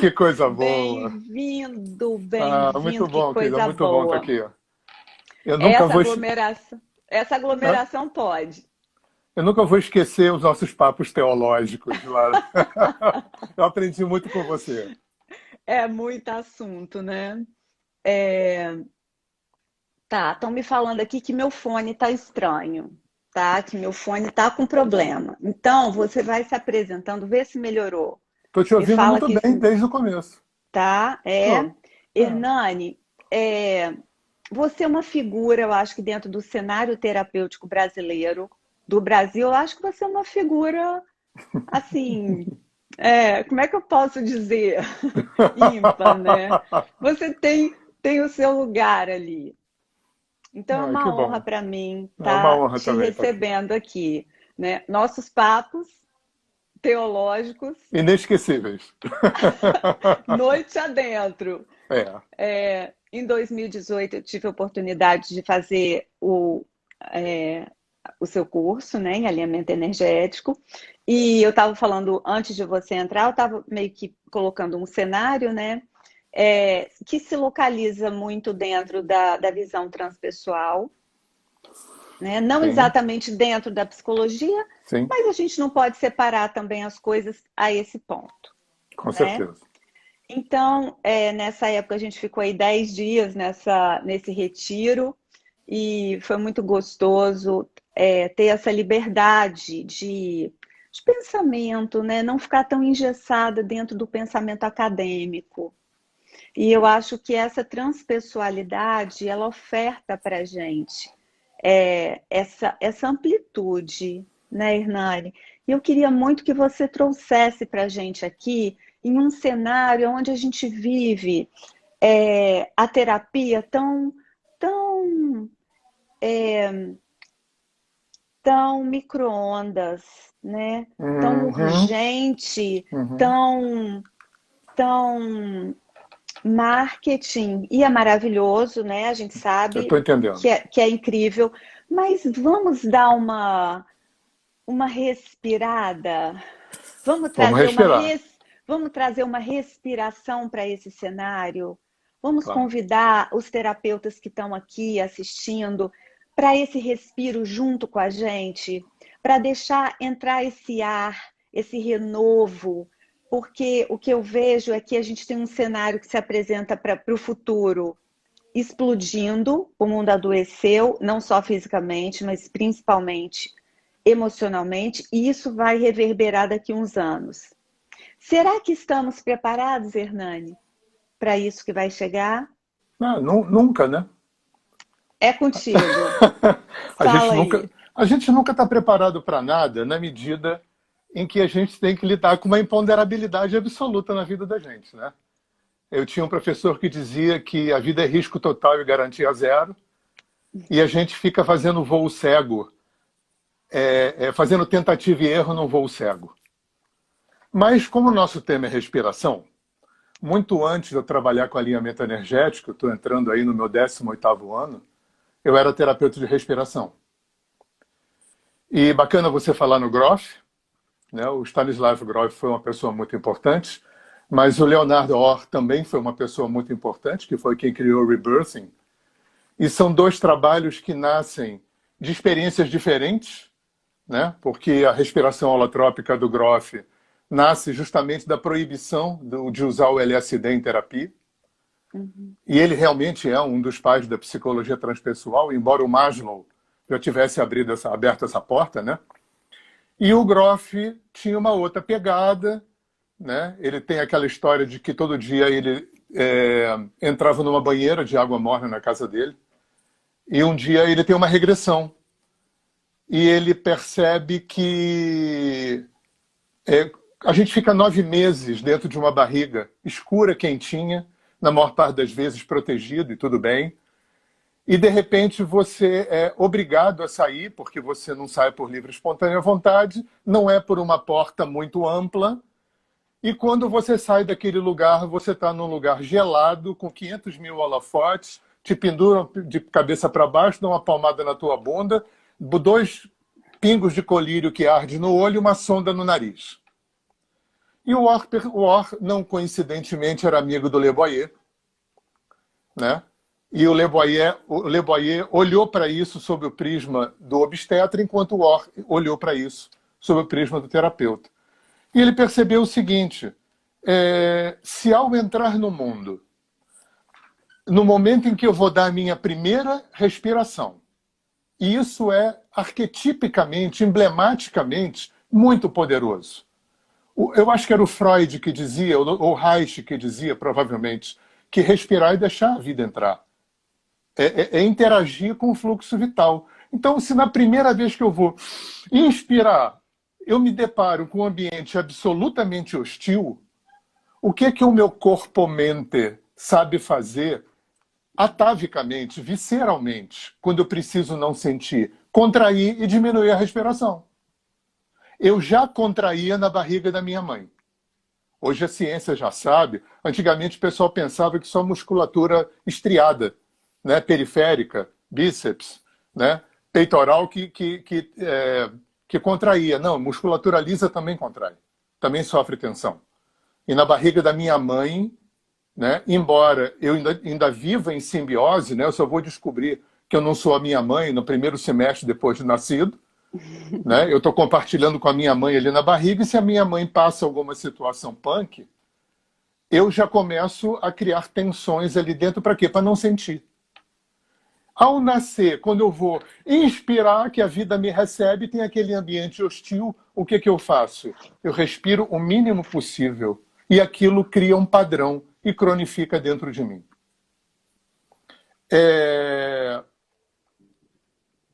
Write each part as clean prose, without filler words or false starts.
Que coisa boa. Bem-vindo, Ah, muito bem-vindo, que bom, querida. coisa Muito bom estar boa. aqui. Eu nunca Essa vou, aglomeração, essa Hã? aglomeração pode. eu nunca vou esquecer os nossos papos teológicos, Lara. Eu aprendi muito com você. É muito assunto, né? É, tá, estão me falando aqui que meu fone tá estranho, tá? Que meu fone tá com problema. Então, você vai se apresentando, vê se melhorou. Estou te Me ouvindo fala muito que bem desde o começo. tá, é. Tô. É. Hernani, é, você é uma figura, eu acho que dentro do cenário terapêutico brasileiro, do Brasil, eu acho que você é uma figura, assim, como é que eu posso dizer? Ímpar, né? Você tem o seu lugar ali. Então é Ai, uma que honra bom. para mim É uma estar honra te também estar aqui. recebendo aqui, né? Nossos papos teológicos, Inesquecíveis. noite adentro. É. Em 2018, eu tive a oportunidade de fazer é, o seu curso, né, em alinhamento energético. E eu estava falando, antes de você entrar, eu estava meio que colocando um cenário, né, que se localiza muito dentro da visão transpessoal, né, não Sim, exatamente dentro da psicologia, sim, mas a gente não pode separar também as coisas a esse ponto, com né? certeza. Então, nessa época a gente ficou aí 10 dias nesse retiro e foi muito gostoso ter essa liberdade de pensamento, né? Não ficar tão engessada dentro do pensamento acadêmico. E eu acho que essa transpessoalidade, ela oferta para a gente essa amplitude, né, Hernani? E eu queria muito que você trouxesse para a gente aqui, em um cenário onde a gente vive a terapia tão, tão micro-ondas, né? Tão Uhum, urgente, uhum. tão marketing. E é maravilhoso, né? A gente Eu sabe estou entendendo. que é incrível, mas vamos dar uma respirada. Vamos Vamos trazer respirar. vamos trazer uma respiração para esse cenário. Vamos Claro. convidar os terapeutas que estão aqui assistindo para esse respiro junto com a gente, para deixar entrar esse ar, esse renovo, porque o que eu vejo é que a gente tem um cenário que se apresenta para o futuro explodindo, o mundo adoeceu, não só fisicamente, mas principalmente emocionalmente, e isso vai reverberar daqui a uns anos. Será que estamos preparados, Hernani, para isso que vai chegar? Ah, nunca, né? É contigo. A gente Fala nunca, aí. a gente nunca está preparado para nada na medida em que a gente tem que lidar com uma imponderabilidade absoluta na vida da gente, né? Eu tinha um professor que dizia que a vida é risco total e garantia zero, e a gente fica fazendo voo cego, fazendo tentativa e erro num voo cego. Mas como o nosso tema é respiração, muito antes de eu trabalhar com alinhamento energético, eu estou entrando aí no meu 18º ano, eu era terapeuta de respiração. E bacana você falar no Grof, né? O Stanislav Grof foi uma pessoa muito importante, mas o Leonardo Orr também foi uma pessoa muito importante, que foi quem criou o Rebirthing. E são dois trabalhos que nascem de experiências diferentes, né? Porque a respiração holotrópica do Grof nasce justamente da proibição de usar o LSD em terapia. Uhum. E ele realmente é um dos pais da psicologia transpessoal, embora o Maslow já tivesse aberto essa porta, né? E o Groff tinha uma outra pegada, né? Ele tem aquela história de que todo dia ele entrava numa banheira de água morna na casa dele, e um dia ele tem uma regressão. E ele percebe que a gente fica 9 meses dentro de uma barriga escura, quentinha, na maior parte das vezes protegido e tudo bem. E de repente você é obrigado a sair, porque você não sai por livre e espontânea vontade, não é por uma porta muito ampla. E quando você sai daquele lugar, você está num lugar gelado, com 500 mil holofotes, te penduram de cabeça para baixo, dão uma palmada na tua bunda, 2 pingos de colírio que arde no olho e uma sonda no nariz. E o Orr, não coincidentemente, era amigo do Le Boyer, né? E o Le Boyer olhou para isso sob o prisma do obstetra, enquanto o Orr olhou para isso sob o prisma do terapeuta. E ele percebeu o seguinte, se ao entrar no mundo, no momento em que eu vou dar a minha primeira respiração, e isso é arquetipicamente, emblematicamente, muito poderoso. Eu acho que era o Freud que dizia, ou Reich que dizia, provavelmente, que respirar é deixar a vida entrar. É interagir com o fluxo vital. Então, se na primeira vez que eu vou inspirar, eu me deparo com um ambiente absolutamente hostil, o que o meu corpo-mente sabe fazer atavicamente, visceralmente, quando eu preciso não sentir? Contrair e diminuir a respiração. Eu já contraía na barriga da minha mãe. Hoje a ciência já sabe. Antigamente o pessoal pensava que só musculatura estriada, né, periférica, bíceps, né, peitoral que contraía. Não, musculatura lisa também contrai. Também sofre tensão. E na barriga da minha mãe, né, embora eu ainda viva em simbiose, né, eu só vou descobrir que eu não sou a minha mãe no primeiro semestre depois de nascido, né? Eu estou compartilhando com a minha mãe ali na barriga, e se a minha mãe passa alguma situação punk, eu já começo a criar tensões ali dentro. Para quê? Para não sentir. Ao nascer, quando eu vou inspirar, que a vida me recebe, tem aquele ambiente hostil, o que eu faço? Eu respiro o mínimo possível, e aquilo cria um padrão e cronifica dentro de mim.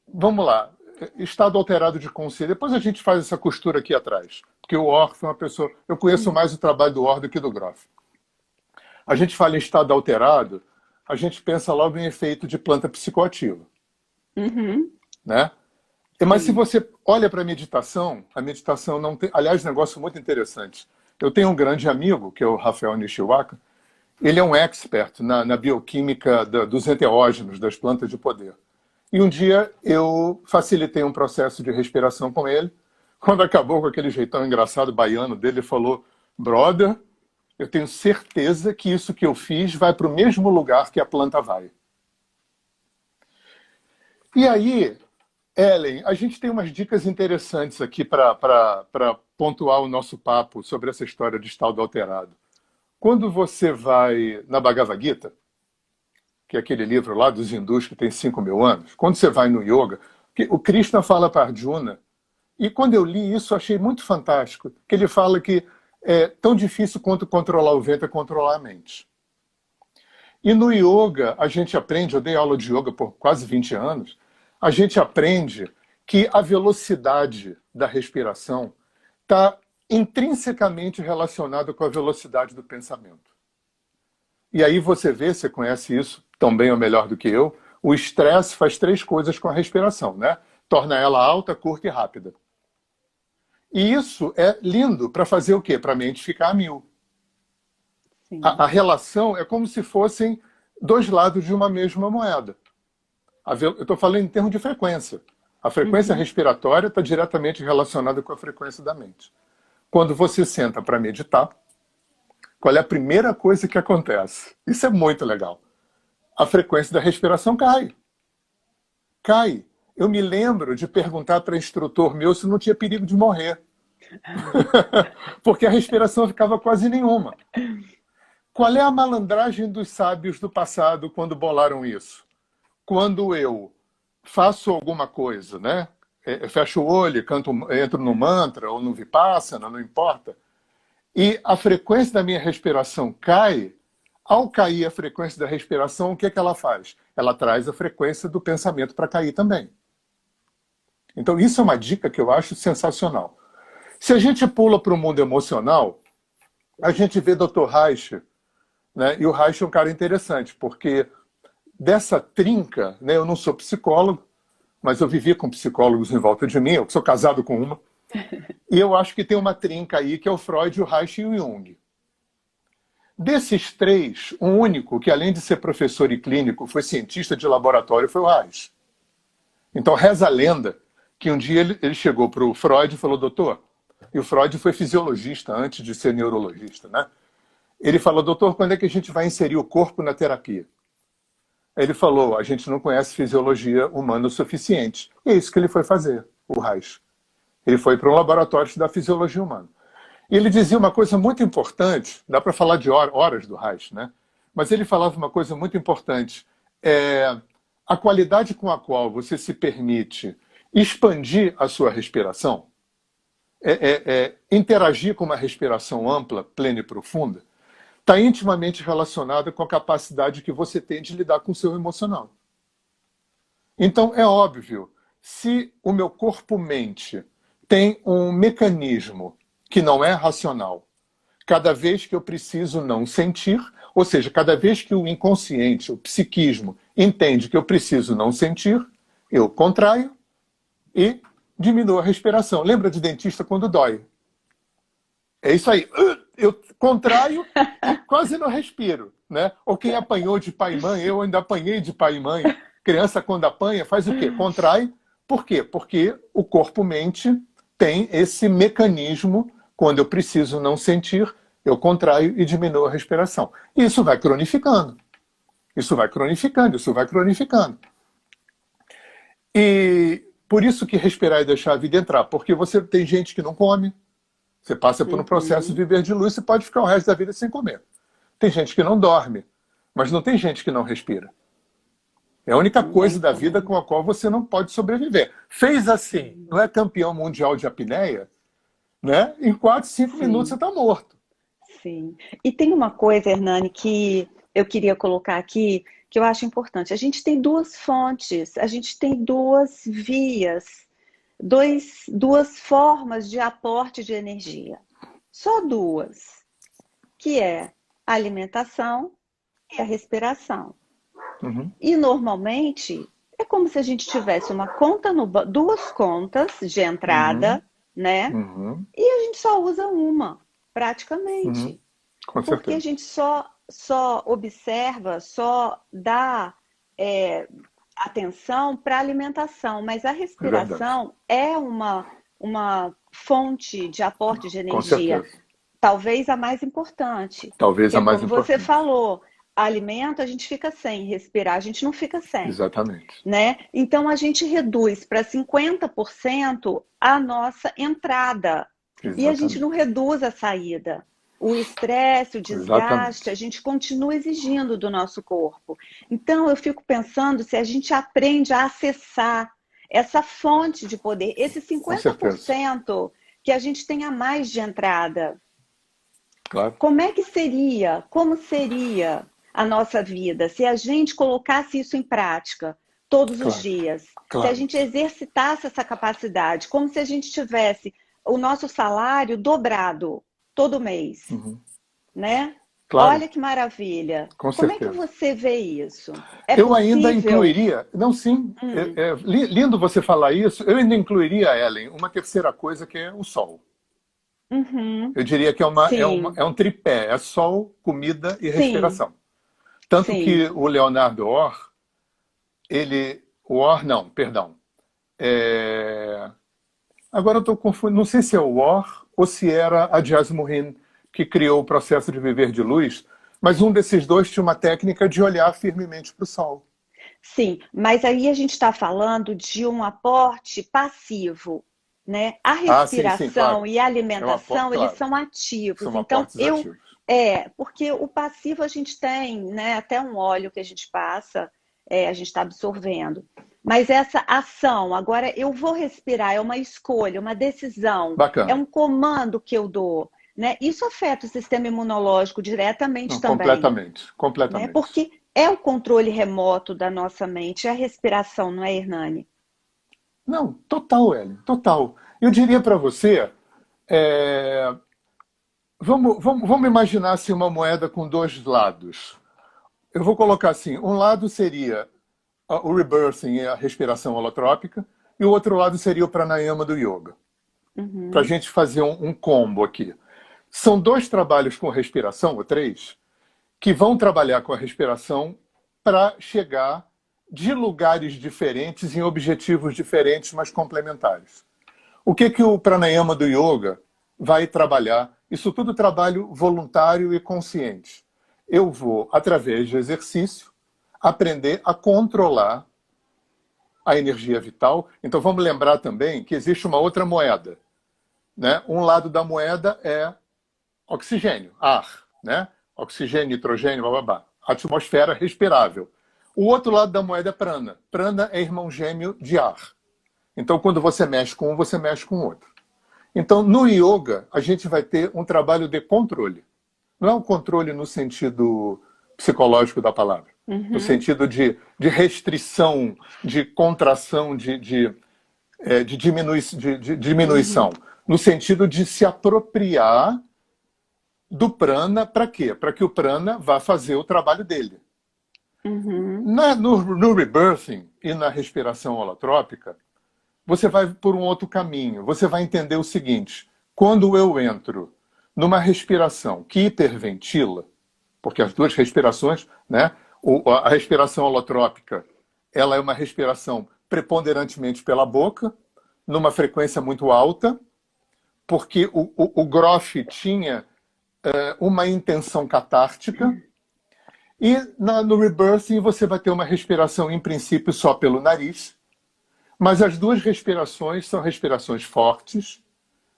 Vamos lá. Estado alterado de consciência. Depois a gente faz essa costura aqui atrás. Porque o Orr foi uma pessoa... Eu conheço mais o trabalho do Orr do que do Grof. A gente fala em estado alterado, a gente pensa logo em efeito de planta psicoativa. Uhum. Né? Mas se você olha para a meditação não tem... Aliás, um negócio muito interessante. Eu tenho um grande amigo, que é o Rafael Nishiwaka. Ele é um expert na bioquímica dos enteógenos, das plantas de poder. E um dia eu facilitei um processo de respiração com ele. Quando acabou com aquele jeitão engraçado baiano dele, ele falou: brother, eu tenho certeza que isso que eu fiz vai para o mesmo lugar que a planta vai. E aí, Ellen, a gente tem umas dicas interessantes aqui para pontuar o nosso papo sobre essa história de estado alterado. Quando você vai na Bhagavad Gita, que é aquele livro lá dos hindus que tem 5.000 anos, quando você vai no yoga, o Krishna fala para Arjuna, e quando eu li isso, eu achei muito fantástico, que ele fala que é tão difícil quanto controlar o vento é controlar a mente. E no yoga, a gente aprende, eu dei aula de yoga por quase 20 anos, a gente aprende que a velocidade da respiração está intrinsecamente relacionada com a velocidade do pensamento. E aí você conhece isso tão bem ou melhor do que eu, o estresse faz 3 coisas com a respiração, né? Torna ela alta, curta e rápida. E isso é lindo para fazer o quê? Para a mente ficar a 1000. A relação é como se fossem 2 lados de uma mesma moeda. Eu estou falando em termos de frequência. A frequência respiratória está diretamente relacionada com a frequência da mente. Quando você senta para meditar, qual é a primeira coisa que acontece? Isso é muito legal. A frequência da respiração cai. Cai. Eu me lembro de perguntar para instrutor meu se não tinha perigo de morrer. Porque a respiração ficava quase nenhuma. Qual é a malandragem dos sábios do passado quando bolaram isso? Quando eu faço alguma coisa, né? Fecho o olho, entro no mantra ou no vipassana, não importa, e a frequência da minha respiração cai. Ao cair a frequência da respiração, o que ela faz? Ela traz a frequência do pensamento para cair também. Então isso é uma dica que eu acho sensacional. Se a gente pula para o mundo emocional, a gente vê Dr. Reich, né? E o Reich é um cara interessante, porque dessa trinca, né? Eu não sou psicólogo, mas eu vivi com psicólogos em volta de mim, eu sou casado com uma, e eu acho que tem uma trinca aí, que é o Freud, o Reich e o Jung. Desses 3, o único que, além de ser professor e clínico, foi cientista de laboratório foi o Reich. Então, reza a lenda que um dia ele chegou para o Freud e falou: doutor, E o Freud foi fisiologista antes de ser neurologista, né? Ele falou, doutor, quando é que a gente vai inserir o corpo na terapia? Ele falou, a gente não conhece fisiologia humana o suficiente. E é isso que ele foi fazer, o Reich. Ele foi para um laboratório estudar fisiologia humana. E ele dizia uma coisa muito importante, dá para falar de horas do Reich, né? Mas ele falava uma coisa muito importante. A qualidade com a qual você se permite expandir a sua respiração, interagir com uma respiração ampla, plena e profunda, está intimamente relacionada com a capacidade que você tem de lidar com o seu emocional. Então, é óbvio, se o meu corpo-mente tem um mecanismo que não é racional, cada vez que eu preciso não sentir, ou seja, cada vez que o inconsciente, o psiquismo, entende que eu preciso não sentir, eu contraio e diminuo a respiração. Lembra de dentista quando dói? É isso aí. Eu contraio e quase não respiro, né? Ou quem apanhou de pai e mãe, eu ainda apanhei de pai e mãe. Criança, quando apanha, faz o quê? Contrai. Por quê? Porque o corpo-mente tem esse mecanismo, quando eu preciso não sentir, eu contraio e diminuo a respiração. E isso vai cronificando. Isso vai cronificando, isso vai cronificando. E por isso que respirar e deixar a vida entrar. Porque você tem gente que não come. Você passa por um processo de viver de luz, você pode ficar o resto da vida sem comer. Tem gente que não dorme, mas não tem gente que não respira. É a única coisa da vida com a qual você não pode sobreviver. Fez assim, não é campeão mundial de apneia, né? Em 4, 5 minutos você está morto. Sim. E tem uma coisa, Hernani, que eu queria colocar aqui, que eu acho importante. A gente tem duas fontes, a gente tem duas vias, duas formas de aporte de energia. Só duas, que é a alimentação e a respiração. Uhum. E normalmente é como se a gente tivesse uma conta duas contas de entrada, né? Uhum. E a gente só usa uma, praticamente. Uhum. Com Porque certeza. a gente só observa, só dá atenção para a alimentação, mas a respiração é uma fonte de aporte de energia, Com certeza. talvez a mais importante. Talvez a mais como importante. você falou, alimento a gente fica sem, respirar a gente não fica sem. Exatamente. Né? Então a gente reduz para 50% a nossa entrada. Exatamente. E a gente não reduz a saída. O estresse, o desgaste, Exatamente. a gente continua exigindo do nosso corpo. Então, eu fico pensando se a gente aprende a acessar essa fonte de poder, esse 50% que a gente tem a mais de entrada. Claro. Como seria a nossa vida se a gente colocasse isso em prática todos os dias? Claro. Se a gente exercitasse essa capacidade, como se a gente tivesse o nosso salário dobrado todo mês, né? Claro. Olha que maravilha. Com Como certeza. é que você vê isso? Eu ainda incluiria, não, sim, lindo você falar isso, eu ainda incluiria, Ellen, uma terceira coisa que é o sol. Eu diria que é um tripé, é sol, comida e respiração. Tanto que o Leonardo Orr, agora eu estou confundindo, não sei se é o Orr ou se era a Jasmurin que criou o processo de viver de luz, mas um desses dois tinha uma técnica de olhar firmemente para o sol. Sim, mas aí a gente está falando de um aporte passivo, né? A respiração claro. e a alimentação, eles são ativos. São então, ativos. Porque o passivo a gente tem, né? Até um óleo que a gente passa, a gente está absorvendo. Mas essa ação, agora eu vou respirar, é uma escolha, uma decisão, Bacana. É um comando que eu dou. Né? Isso afeta o sistema imunológico diretamente também. Completamente. Né? Porque é o controle remoto da nossa mente, é a respiração, não é, Hernani? Não, total, Ellen, total. Eu diria para você, vamos imaginar assim, uma moeda com dois lados. Eu vou colocar assim, um lado seria o rebirthing, a respiração holotrópica, e o outro lado seria o pranayama do yoga. Para a gente fazer um combo aqui. São 2 trabalhos com respiração, ou 3, que vão trabalhar com a respiração para chegar de lugares diferentes em objetivos diferentes, mas complementares. O que o pranayama do yoga vai trabalhar, isso tudo trabalho voluntário e consciente. Eu vou, através de exercício, aprender a controlar a energia vital. Então vamos lembrar também que existe uma outra moeda, né? Um lado da moeda é oxigênio, ar, né? Oxigênio, nitrogênio, blá, blá, blá. Atmosfera respirável. O outro lado da moeda é prana. Prana é irmão gêmeo de ar. Então, quando você mexe com um, você mexe com o outro. Então, no yoga, a gente vai ter um trabalho de controle. Não é um controle no sentido psicológico da palavra. No sentido de restrição, de contração, de diminuição. No sentido de se apropriar do prana, para quê? Para que o prana vá fazer o trabalho dele. No rebirthing e na respiração holotrópica, você vai por um outro caminho. Você vai entender o seguinte: quando eu entro numa respiração que hiperventila, porque as duas respirações, né? A respiração holotrópica, ela é uma respiração preponderantemente pela boca, numa frequência muito alta, porque o Groff tinha uma intenção catártica. E no rebirthing você vai ter uma respiração, em princípio, só pelo nariz. Mas as duas respirações são respirações fortes,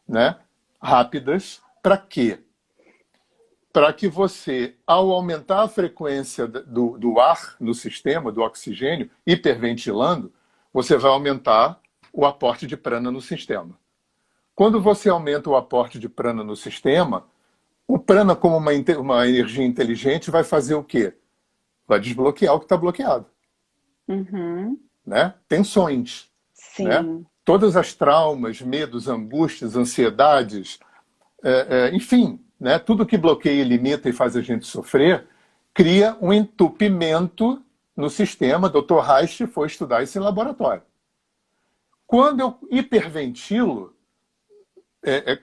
né? Rápidas. Para quê? Para que você, ao aumentar a frequência do ar no sistema, do oxigênio, hiperventilando, você vai aumentar o aporte de prana no sistema. Quando você aumenta o aporte de prana no sistema, o prana, como uma energia inteligente, vai fazer o quê? Vai desbloquear o que está bloqueado. Né? Tensões. Sim. Né? Todas as traumas, medos, angústias, ansiedades, enfim, né? Tudo que bloqueia, limita e faz a gente sofrer, cria um entupimento no sistema. Dr. Reich foi estudar isso em laboratório. Quando eu hiperventilo,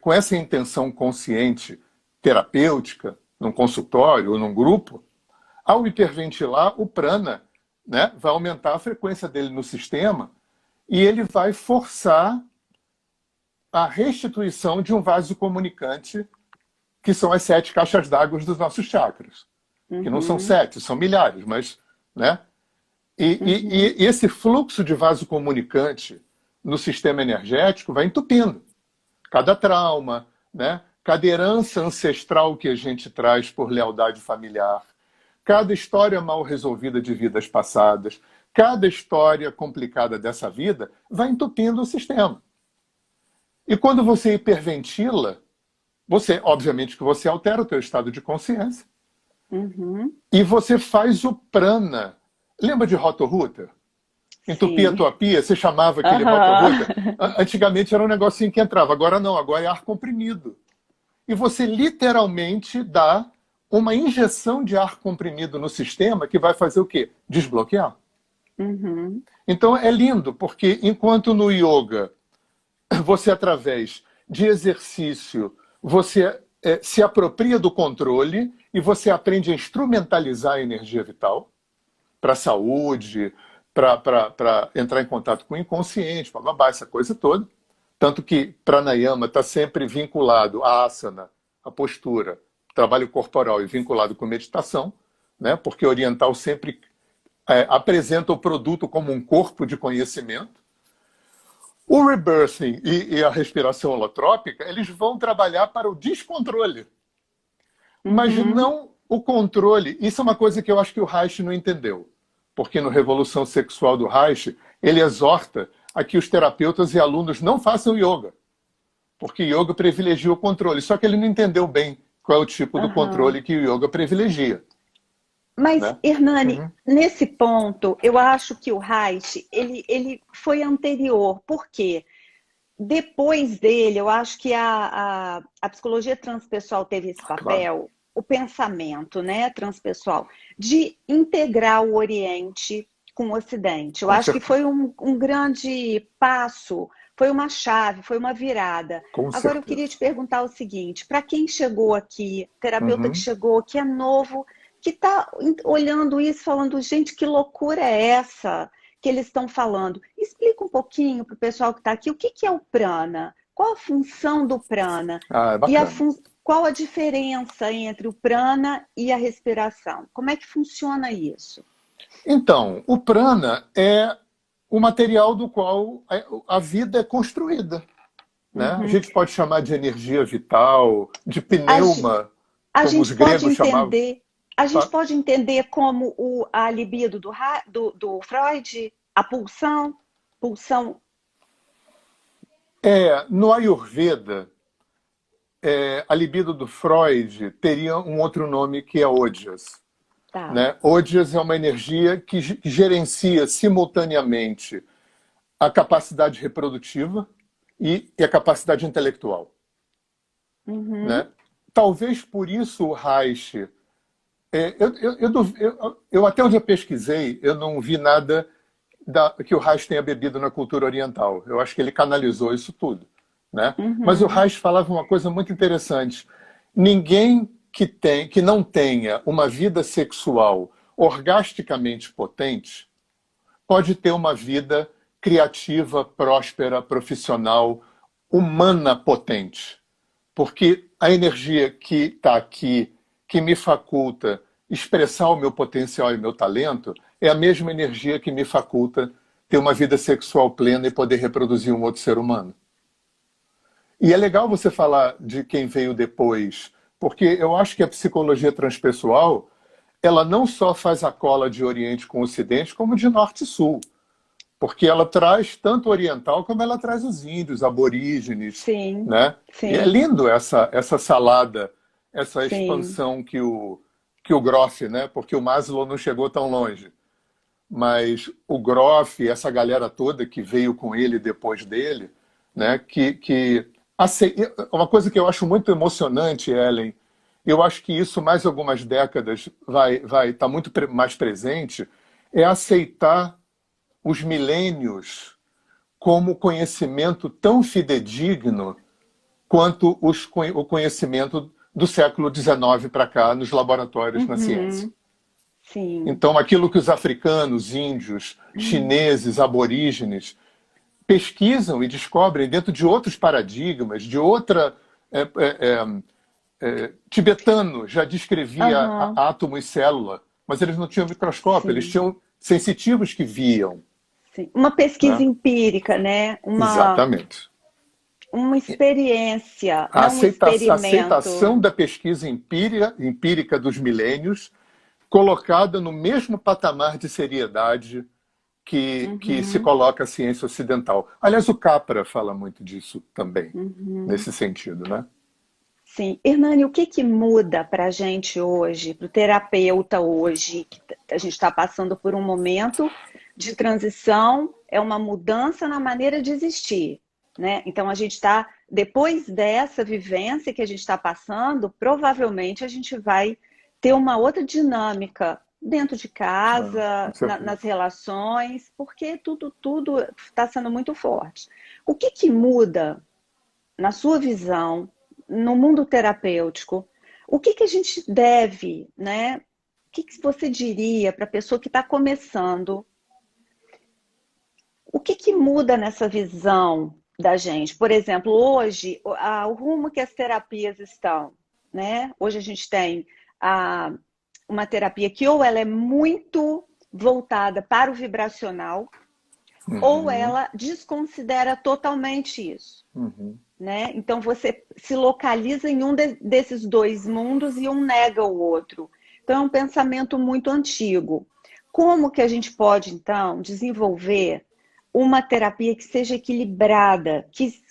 com essa intenção consciente, terapêutica, num consultório ou num grupo, ao hiperventilar, o prana, né, vai aumentar a frequência dele no sistema e ele vai forçar a restituição de um vaso comunicante, que são as 7 caixas d'água dos nossos chakras. Que não são 7, são milhares, mas... Né? E esse fluxo de vaso comunicante no sistema energético vai entupindo. Cada trauma, né? Cada herança ancestral que a gente traz por lealdade familiar, cada história mal resolvida de vidas passadas, cada história complicada dessa vida vai entupindo o sistema. E quando você hiperventila, obviamente que você altera o teu estado de consciência. E você faz o prana. Lembra de Rotorruta? Entupia a tua pia, você chamava aquele Rotorruta. Antigamente era um negocinho que entrava, agora não, agora é ar comprimido. E você literalmente dá uma injeção de ar comprimido no sistema que vai fazer o quê? Desbloquear. Então é lindo, porque enquanto no yoga você, através de exercício, você se apropria do controle e você aprende a instrumentalizar a energia vital para a saúde, para entrar em contato com o inconsciente, essa coisa toda. Tanto que pranayama está sempre vinculado à asana, à postura, trabalho corporal e vinculado com meditação, né? Porque oriental sempre apresenta o produto como um corpo de conhecimento. O rebirthing e a respiração holotrópica, eles vão trabalhar para o descontrole. Mas não o controle. Isso é uma coisa que eu acho que o Reich não entendeu. Porque no Revolução Sexual do Reich, ele exorta a que os terapeutas e alunos não façam yoga. Porque yoga privilegia o controle. Só que ele não entendeu bem qual é o tipo do controle que o yoga privilegia. Mas, né? Hernani, nesse ponto, eu acho que o Reich, ele foi anterior. Por quê? Depois dele, eu acho que a psicologia transpessoal teve esse papel, o pensamento, né, transpessoal, de integrar o Oriente com o Ocidente. Eu acho que foi um grande passo, foi uma chave, foi uma virada. Agora eu queria te perguntar o seguinte, para quem chegou aqui, terapeuta que chegou, que é novo, que está olhando isso, falando, gente, que loucura é essa que eles estão falando? Explica um pouquinho para o pessoal que está aqui, o que é o prana? qual a função do prana? Ah, é E bacana. qual a diferença entre o prana e a respiração? Como é que funciona isso? Então, o prana é o material do qual a vida é construída, né? A Uhum. gente pode chamar de energia vital, de A, pneuma, a como os gente pode gregos chamavam. entender, a gente pode entender como a libido do Freud, a pulsão. No Ayurveda, a libido do Freud teria um outro nome que é Ojas. Tá. Né? Ojas é uma energia que gerencia simultaneamente a capacidade reprodutiva e a capacidade intelectual. Uhum. Né? Talvez por isso o Reich... eu até onde eu pesquisei, eu não vi nada que o Reich tenha bebido na cultura oriental. Eu acho que ele canalizou isso tudo. Né? Mas o Uhum. Reich falava uma coisa muito interessante. Ninguém que não tenha uma vida sexual orgasticamente potente pode ter uma vida criativa, próspera, profissional, humana potente. Porque a energia que está aqui, que me faculta expressar o meu potencial e meu talento, é a mesma energia que me faculta ter uma vida sexual plena e poder reproduzir um outro ser humano. E é legal você falar de quem veio depois, porque eu acho que a psicologia transpessoal, ela não só faz a cola de Oriente com Ocidente, como de Norte e Sul. Porque ela traz tanto o oriental como ela traz os índios, aborígenes, Sim, né? E é sim, lindo essa salada, essa sim. expansão que o Groff, né? Porque o Maslow não chegou tão longe. Mas o Groff, essa galera toda que veio com ele depois dele, né? Uma coisa que eu acho muito emocionante, Ellen, eu acho que isso mais algumas décadas vai estar muito mais presente, é aceitar os milênios como conhecimento tão fidedigno quanto o conhecimento do século XIX para cá nos laboratórios na ciência. Uhum, sim. Então, aquilo que os africanos, índios, chineses, aborígenes pesquisam e descobrem dentro de outros paradigmas, de outra... tibetano já descrevia Aham, átomo e célula, mas eles não tinham microscópio, eles sim, tinham sensitivos que viam. sim. Uma pesquisa Né? empírica, né? Exatamente. Uma experiência, A não um aceitação experimento. da pesquisa empírica dos milênios colocada no mesmo patamar de seriedade que se Uhum, coloca a ciência ocidental. Aliás, o Capra fala muito disso também, uhum. nesse sentido, né? Sim. Hernani, o que que muda para a gente hoje, para o terapeuta hoje, que a gente está passando por um momento de transição, é uma mudança na maneira de existir, né? Então a gente está, depois dessa vivência que a gente está passando, provavelmente a gente vai ter uma outra dinâmica dentro de Com casa, certeza. nas relações, porque tudo está sendo muito forte. O que que muda, na sua visão, no mundo terapêutico, o que que a gente deve, né? O que que você diria para a pessoa que está começando? O que que muda nessa visão da gente? Por exemplo, hoje, o rumo que as terapias estão, né? Hoje a gente tem a, uma terapia que ou ela é muito voltada para o vibracional, ou Uhum, ela desconsidera totalmente isso. uhum. Né? Então você se localiza em um desses dois mundos e um nega o outro. Então é um pensamento muito antigo. Como que a gente pode, então, desenvolver uma terapia que seja equilibrada,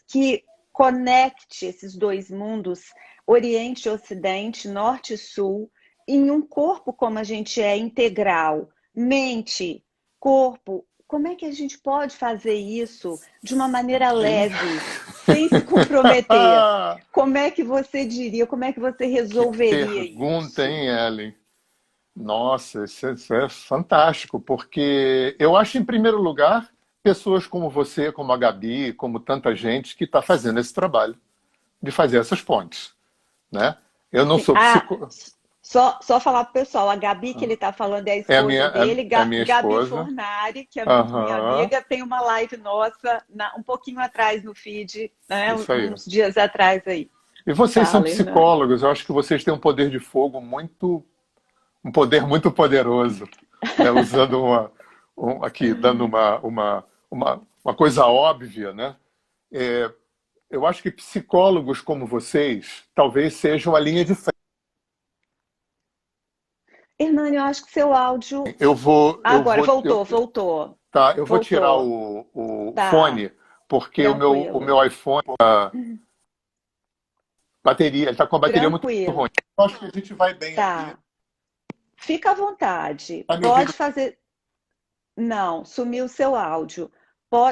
que conecte esses dois mundos, Oriente e Ocidente, Norte e Sul, em um corpo como a gente é integral, mente, corpo. Como é que a gente pode fazer isso de uma maneira leve, sem se comprometer? Como é que você diria, como é que você Que resolveria pergunta, isso? hein, Ellen? Nossa, isso é fantástico, porque eu acho, em primeiro lugar, pessoas como você, como a Gabi, como tanta gente que está fazendo esse trabalho de fazer essas pontes, né? Eu não Sim. sou psicólogo. Só falar pro pessoal, a Gabi que ele está falando é a É a esposa dele, é a minha Gabi esposa. Fornari, que é muito minha Aham, amiga, tem uma live nossa um pouquinho atrás no feed, né, isso aí. uns dias atrás aí. E vocês são Fala, Hernani. psicólogos, eu acho que vocês têm um poder de fogo muito, um poder muito poderoso, né? Usando aqui, dando uma coisa óbvia, né? É, eu acho que psicólogos como vocês talvez sejam a linha de frente. Hernani, eu acho que seu áudio. Eu Agora, vou, voltou. tá, eu vou tirar Voltou. o Tá, fone, porque o tranquilo. meu iPhone, bateria, ele está com a bateria muito Tranquilo. ruim. Eu acho que a gente vai bem aqui. Tá. Fica à vontade. Tá me ouvindo? Pode fazer. Não, sumiu o seu áudio.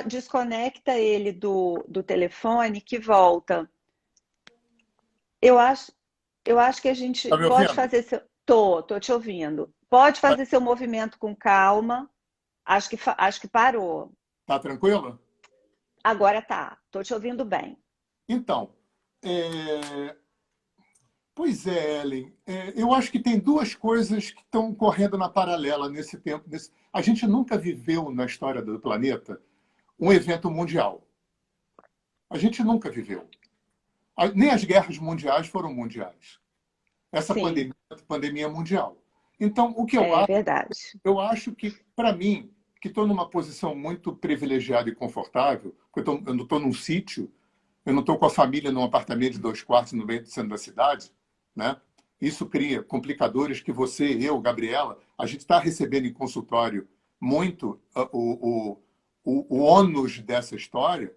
Desconecta ele do telefone que volta. Eu acho, eu acho que a gente Tá me pode ouvindo? fazer seu. Tô te ouvindo. Pode fazer seu movimento com calma. Acho que parou. Tá tranquilo? Agora tá. Tô te ouvindo bem. Então, é, pois é, Ellen, eu acho que tem duas coisas que estão correndo na paralela nesse tempo. A gente nunca viveu na história do planeta um evento mundial. A gente nunca viveu. Nem as guerras mundiais foram mundiais. Essa Sim, pandemia é mundial. Então, o que é verdade. eu acho que, para mim, que estou numa posição muito privilegiada e confortável, porque eu não estou num sítio, eu não estou com a família num apartamento de 2 quartos no meio do centro da cidade, né? Isso cria complicadores que você, eu, Gabriela, a gente está recebendo em consultório muito o ônus dessa história,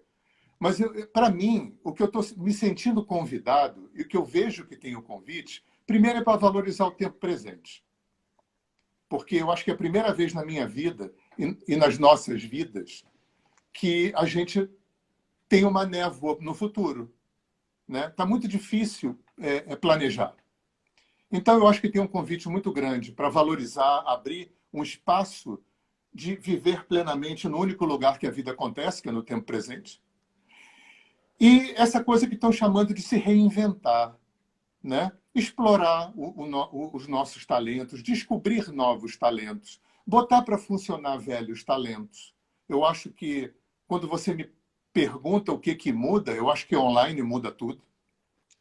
mas, para mim, o que eu estou me sentindo convidado e o que eu vejo que tem o convite, primeiro é para valorizar o tempo presente. Porque eu acho que é a primeira vez na minha vida e nas nossas vidas que a gente tem uma névoa no futuro. Né? Tá muito difícil planejar. Então, eu acho que tem um convite muito grande para valorizar, abrir um espaço de viver plenamente no único lugar que a vida acontece, que é no tempo presente. E essa coisa que estão chamando de se reinventar, né? Explorar os nossos talentos, descobrir novos talentos, botar para funcionar velhos talentos. Eu acho que, quando você me pergunta o que muda, eu acho que online muda tudo.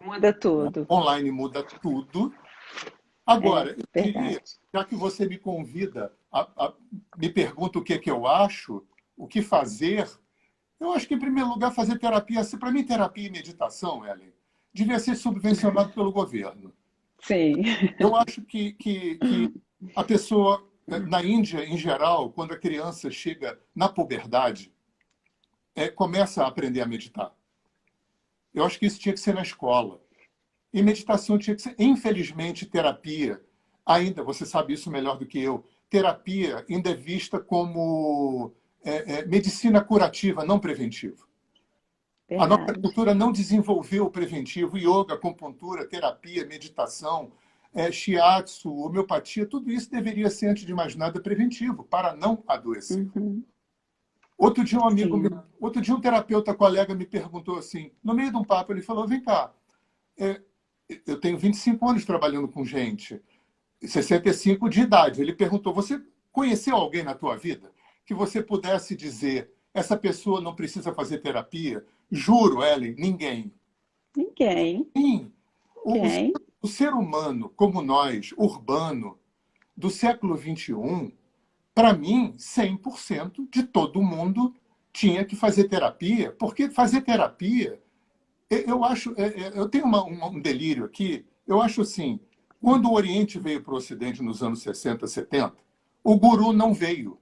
Muda tudo. Online muda tudo. É Agora, eu diria, verdade. já que você me convida, me pergunta o que eu acho, o que fazer, eu acho que, em primeiro lugar, fazer terapia. Para mim, terapia e meditação, Ellen, devia ser subvencionado pelo governo. Sim. Eu acho que a pessoa, na Índia, em geral, quando a criança chega na puberdade, começa a aprender a meditar. Eu acho que isso tinha que ser na escola. E meditação tinha que ser, infelizmente, terapia. Ainda, você sabe isso melhor do que eu, terapia ainda é vista como medicina curativa, não preventiva. A nossa Verdade. cultura não desenvolveu o preventivo, yoga, acupuntura, terapia, meditação, shiatsu, homeopatia, tudo isso deveria ser, antes de mais nada, preventivo, para não adoecer. Uhum. Outro dia, Sim. outro dia um terapeuta colega me perguntou assim, no meio de um papo, ele falou: vem cá, é, eu tenho 25 anos trabalhando com gente, 65 de idade. Ele perguntou: você conheceu alguém na tua vida que você pudesse dizer, essa pessoa não precisa fazer terapia? Juro, Ellen, ninguém. Ninguém. Sim, o, o, Ninguém. o ser humano, como nós, urbano, do século XXI, para mim, 100% de todo mundo tinha que fazer terapia, porque fazer terapia, eu acho, eu tenho um delírio aqui, eu acho assim, quando o Oriente veio para o Ocidente nos anos 60, 70, o guru não veio.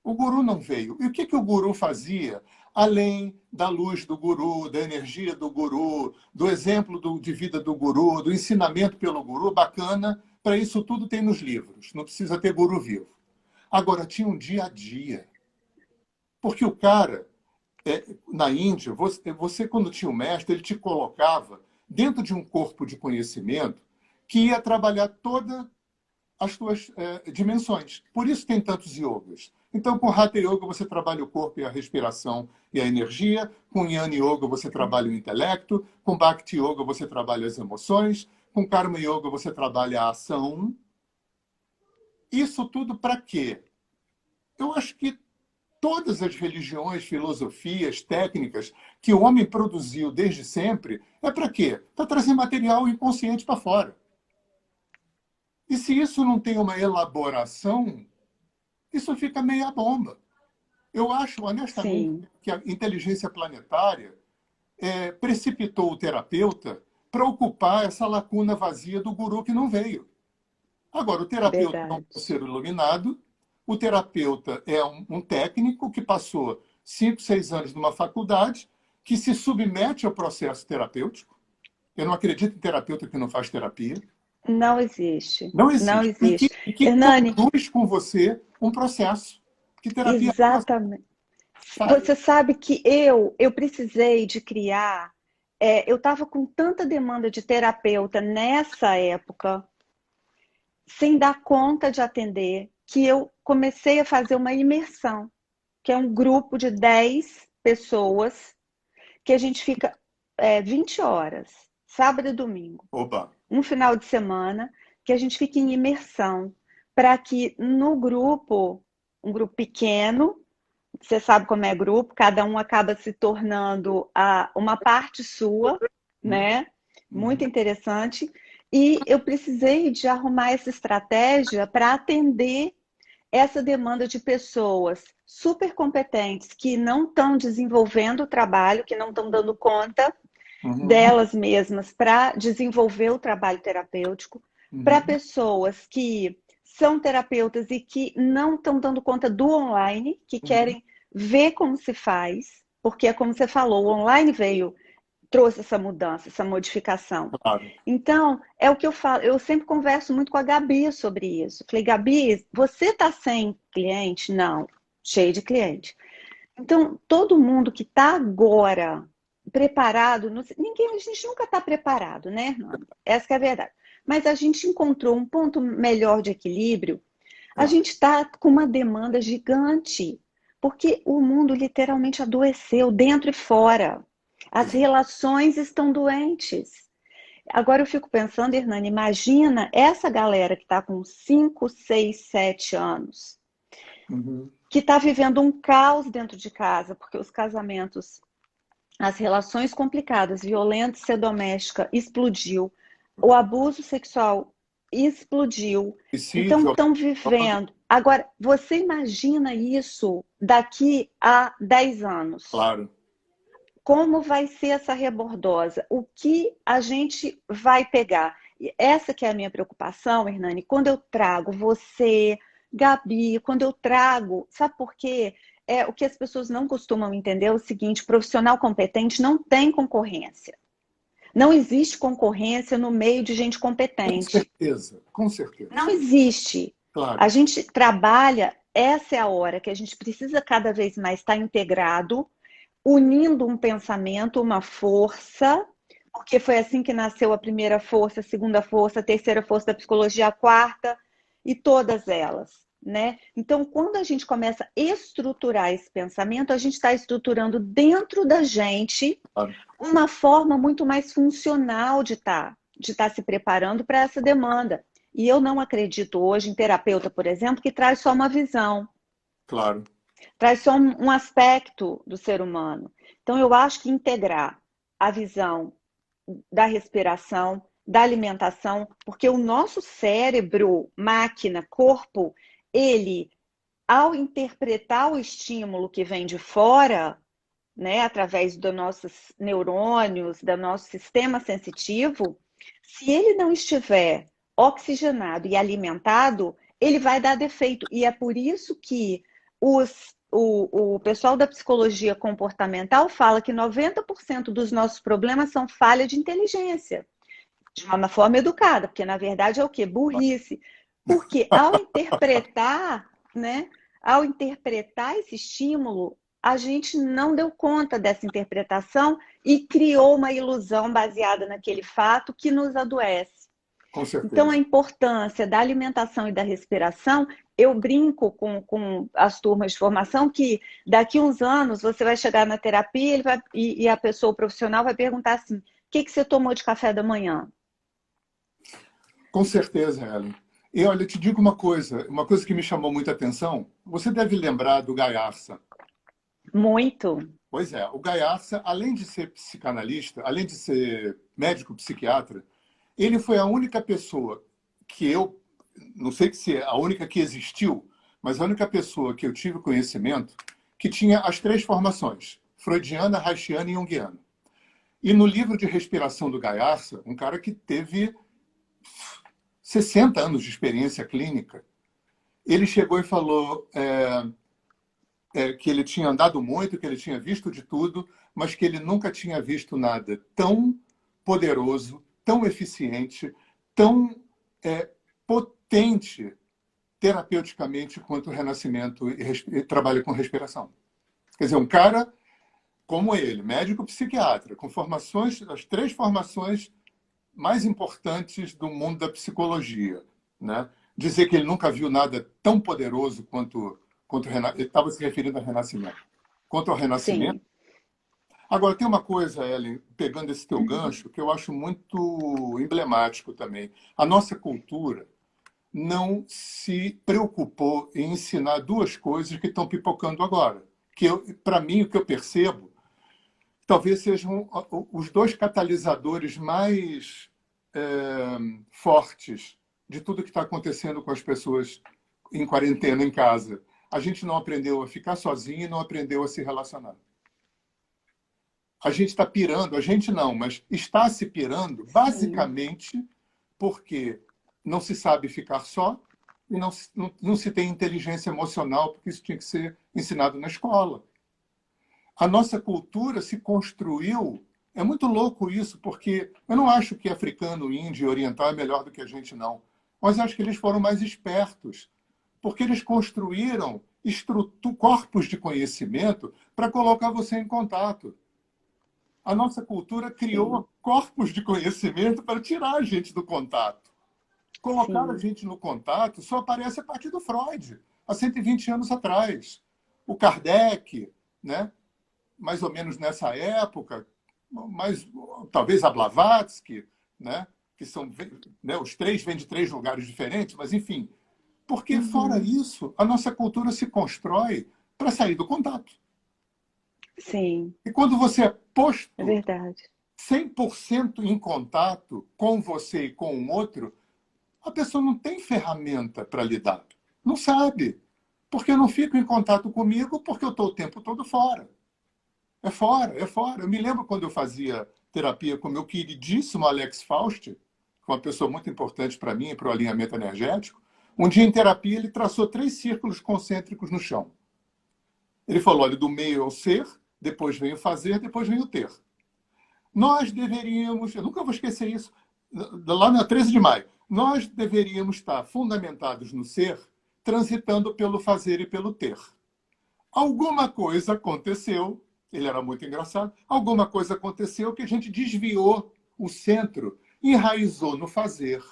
O guru não veio. E o que o guru fazia? Além da luz do guru, da energia do guru, do exemplo de vida do guru, do ensinamento pelo guru, bacana, para isso tudo tem nos livros, não precisa ter guru vivo. Agora, tinha um dia a dia. Porque o cara, na Índia, você, quando tinha um mestre, ele te colocava dentro de um corpo de conhecimento que ia trabalhar todas as suas dimensões. Por isso tem tantos yogas. Então, com Hatha Yoga, você trabalha o corpo e a respiração e a energia. Com Jnana Yoga, você trabalha o intelecto. Com Bhakti Yoga, você trabalha as emoções. com Karma Yoga você trabalha a ação. Isso tudo para quê? Eu acho que todas as religiões, filosofias, técnicas que o homem produziu desde sempre, é para quê? Para trazer material inconsciente para fora. E se isso não tem uma elaboração, isso fica meia bomba. Eu acho, honestamente, Sim, que a inteligência planetária precipitou o terapeuta para ocupar essa lacuna vazia do guru que não veio. Agora, o terapeuta não verdade. é um ser iluminado, o terapeuta é um técnico que passou 5, 6 anos numa faculdade, que se submete ao processo terapêutico. Eu não acredito em terapeuta que não faz terapia. Não existe. Não Não existe. existe. E que Hernani, conduz com você um processo. Que terapia é essa, exatamente. sabe? Você sabe que eu precisei de criar, eu estava com tanta demanda de terapeuta nessa época, sem dar conta de atender, que eu comecei a fazer uma imersão, que é um grupo de 10 pessoas, que a gente fica 20 horas, sábado e domingo, Oba. um final de semana, que a gente fica em imersão, para que no grupo, um grupo pequeno, você sabe como é grupo, cada um acaba se tornando uma parte sua, né? Uhum. Muito interessante. E eu precisei de arrumar essa estratégia para atender essa demanda de pessoas super competentes que não estão desenvolvendo o trabalho, que não estão dando conta Uhum. delas mesmas para desenvolver o trabalho terapêutico, para Uhum. pessoas que são terapeutas e que não estão dando conta do online, que Uhum. querem ver como se faz, porque é como você falou, o online trouxe essa mudança, essa modificação. Claro. Então, é o que eu falo, eu sempre converso muito com a Gabi sobre isso. Falei, Gabi, você está sem cliente? Não, cheio de cliente. Então, todo mundo que está agora preparado, a gente nunca está preparado, né, Hernani? Essa que é a verdade. Mas a gente encontrou um ponto melhor de equilíbrio. A É. gente está com uma demanda gigante, porque o mundo literalmente adoeceu, dentro e fora. As relações estão doentes. Agora eu fico pensando, Hernani, imagina essa galera que está com 5, 6, 7 anos, Uhum. que está vivendo um caos dentro de casa, porque os casamentos, as relações complicadas, violência doméstica explodiu, o abuso sexual explodiu. Então Suicídio, estão vivendo. Agora, você imagina isso daqui a 10 anos? claro. Como vai ser essa rebordosa? O que a gente vai pegar? E essa que é a minha preocupação, Hernani, quando eu trago você, Gabi, quando eu trago, sabe por quê? O que as pessoas não costumam entender é o seguinte: profissional competente não tem concorrência. Não existe concorrência no meio de gente Com competente. certeza, com certeza. Não existe. A Claro. gente trabalha, essa é a hora que a gente precisa cada vez mais estar integrado, unindo um pensamento, uma força, porque foi assim que nasceu a primeira força, a segunda força, a terceira força da psicologia, a quarta e todas elas, né? Então, quando a gente começa a estruturar esse pensamento, a gente está estruturando dentro da gente Claro. uma forma muito mais funcional de estar se preparando para essa demanda. E eu não acredito hoje em terapeuta, por exemplo, que traz só uma visão, Claro. traz só um aspecto do ser humano. Então, eu acho que integrar a visão da respiração, da alimentação, porque o nosso cérebro, máquina, corpo, ele, ao interpretar o estímulo que vem de fora, né, através dos nossos neurônios, do nosso sistema sensitivo, se ele não estiver oxigenado e alimentado, ele vai dar defeito. E é por isso que o pessoal da psicologia comportamental fala que 90% dos nossos problemas são falha de inteligência, de uma forma educada, porque na verdade é o quê? Burrice. Porque ao interpretar, né, ao interpretar esse estímulo, a gente não deu conta dessa interpretação e criou uma ilusão baseada naquele fato que nos adoece. Com Então, a certeza. importância da alimentação e da respiração, eu brinco com as turmas de formação que daqui a uns anos você vai chegar na terapia e a pessoa profissional vai perguntar assim: o que você tomou de café da manhã? Com certeza, Ellen. E olha, eu te digo uma coisa que me chamou muita atenção. Você deve lembrar do Gaiarsa. Muito. Pois é, o Gaiarsa, além de ser psicanalista, além de ser médico psiquiatra, ele foi a única pessoa que eu, não sei se é a única que existiu, mas a única pessoa que eu tive conhecimento que tinha as três formações, freudiana, reichiana e junguiana. E no livro de respiração do Gaiarsa, um cara que teve 60 anos de experiência clínica, ele chegou e falou que ele tinha andado muito, que ele tinha visto de tudo, mas que ele nunca tinha visto nada tão poderoso, tão eficiente, tão potente terapeuticamente quanto o Renascimento e trabalho com respiração. Quer dizer, um cara como ele, médico psiquiatra, com formações, as três formações mais importantes do mundo da psicologia, né? Dizer que ele nunca viu nada tão poderoso quanto ele estava se referindo ao Renascimento. Quanto ao Renascimento. Sim. Agora, tem uma coisa, Ellen, pegando esse teu gancho, que eu acho muito emblemático também. A nossa cultura não se preocupou em ensinar duas coisas que estão pipocando agora. Que, para mim, o que eu percebo, talvez sejam os dois catalisadores mais fortes de tudo que está acontecendo com as pessoas em quarentena, em casa. A gente não aprendeu a ficar sozinho e não aprendeu a se relacionar. A gente está pirando, a gente não, mas está se pirando basicamente porque não se sabe ficar só e não se tem inteligência emocional, porque isso tinha que ser ensinado na escola. A nossa cultura se construiu. É muito louco isso, porque eu não acho que africano, índio e oriental é melhor do que a gente, não. Mas acho que eles foram mais espertos, porque eles construíram corpos de conhecimento para colocar você em contato. A nossa cultura criou corpos de conhecimento para tirar a gente do contato. Colocar a gente no contato só aparece a partir do Freud, há 120 anos atrás. O Kardec, né? Mais ou menos nessa época, mas talvez a Blavatsky, né? Que são, né? Os três vêm de três lugares diferentes, mas enfim. Porque, fora isso, a nossa cultura se constrói para sair do contato. Sim. E quando você é posto É verdade. 100% em contato com você e com o outro, a pessoa não tem ferramenta para lidar. Não sabe. Porque eu não fico em contato comigo porque eu estou o tempo todo fora. É fora, é fora. Eu me lembro quando eu fazia terapia com o meu queridíssimo Alex Faust, que é uma pessoa muito importante para mim e para o alinhamento energético. Um dia em terapia ele traçou 3 círculos concêntricos no chão. Ele falou, olha, do meio é o ser, depois vem o fazer, depois vem o ter. Nós deveríamos, eu nunca vou esquecer isso, lá na 13 de maio, nós deveríamos estar fundamentados no ser, transitando pelo fazer e pelo ter. Alguma coisa aconteceu, ele era muito engraçado, alguma coisa aconteceu que a gente desviou o centro, enraizou no fazer.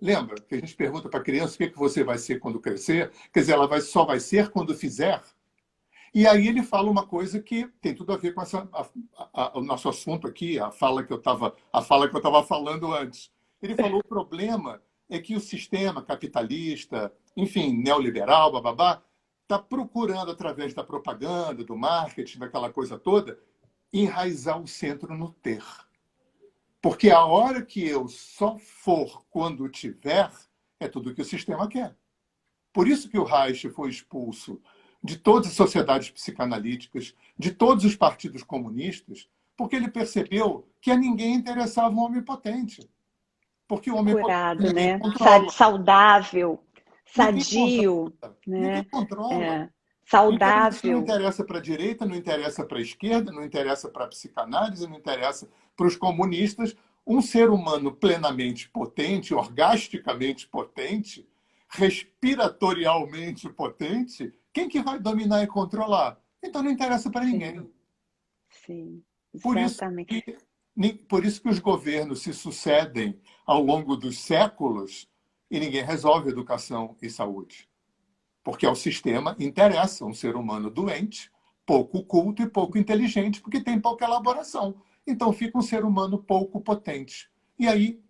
Lembra que a gente pergunta para a criança o que você vai ser quando crescer? Quer dizer, ela só vai ser quando fizer? E aí ele fala uma coisa que tem tudo a ver com o nosso assunto aqui, a fala que eu estava falando antes. Ele falou o problema é que o sistema capitalista, enfim, neoliberal, bababá, está procurando, através da propaganda, do marketing, daquela coisa toda, enraizar o centro no ter. Porque a hora que eu só for quando tiver, é tudo que o sistema quer. Por isso que o Reich foi expulso de todas as sociedades psicanalíticas, de todos os partidos comunistas, porque ele percebeu que a ninguém interessava um homem potente. Porque o homem potente Curado, ninguém né? controla. Saudável, Ninguém sadio, controla. Ninguém né? controla. Então, isso não Saudável. interessa para a direita, não interessa para a esquerda, não interessa para a psicanálise, não interessa para os comunistas. Um ser humano plenamente potente, orgasticamente potente, respiratorialmente potente, quem que vai dominar e controlar? Então não interessa para ninguém. Sim, Por isso exatamente. por isso que os governos se sucedem ao longo dos séculos e ninguém resolve educação e saúde. Porque ao sistema interessa um ser humano doente, pouco culto e pouco inteligente, porque tem pouca elaboração. Então fica um ser humano pouco potente. E aí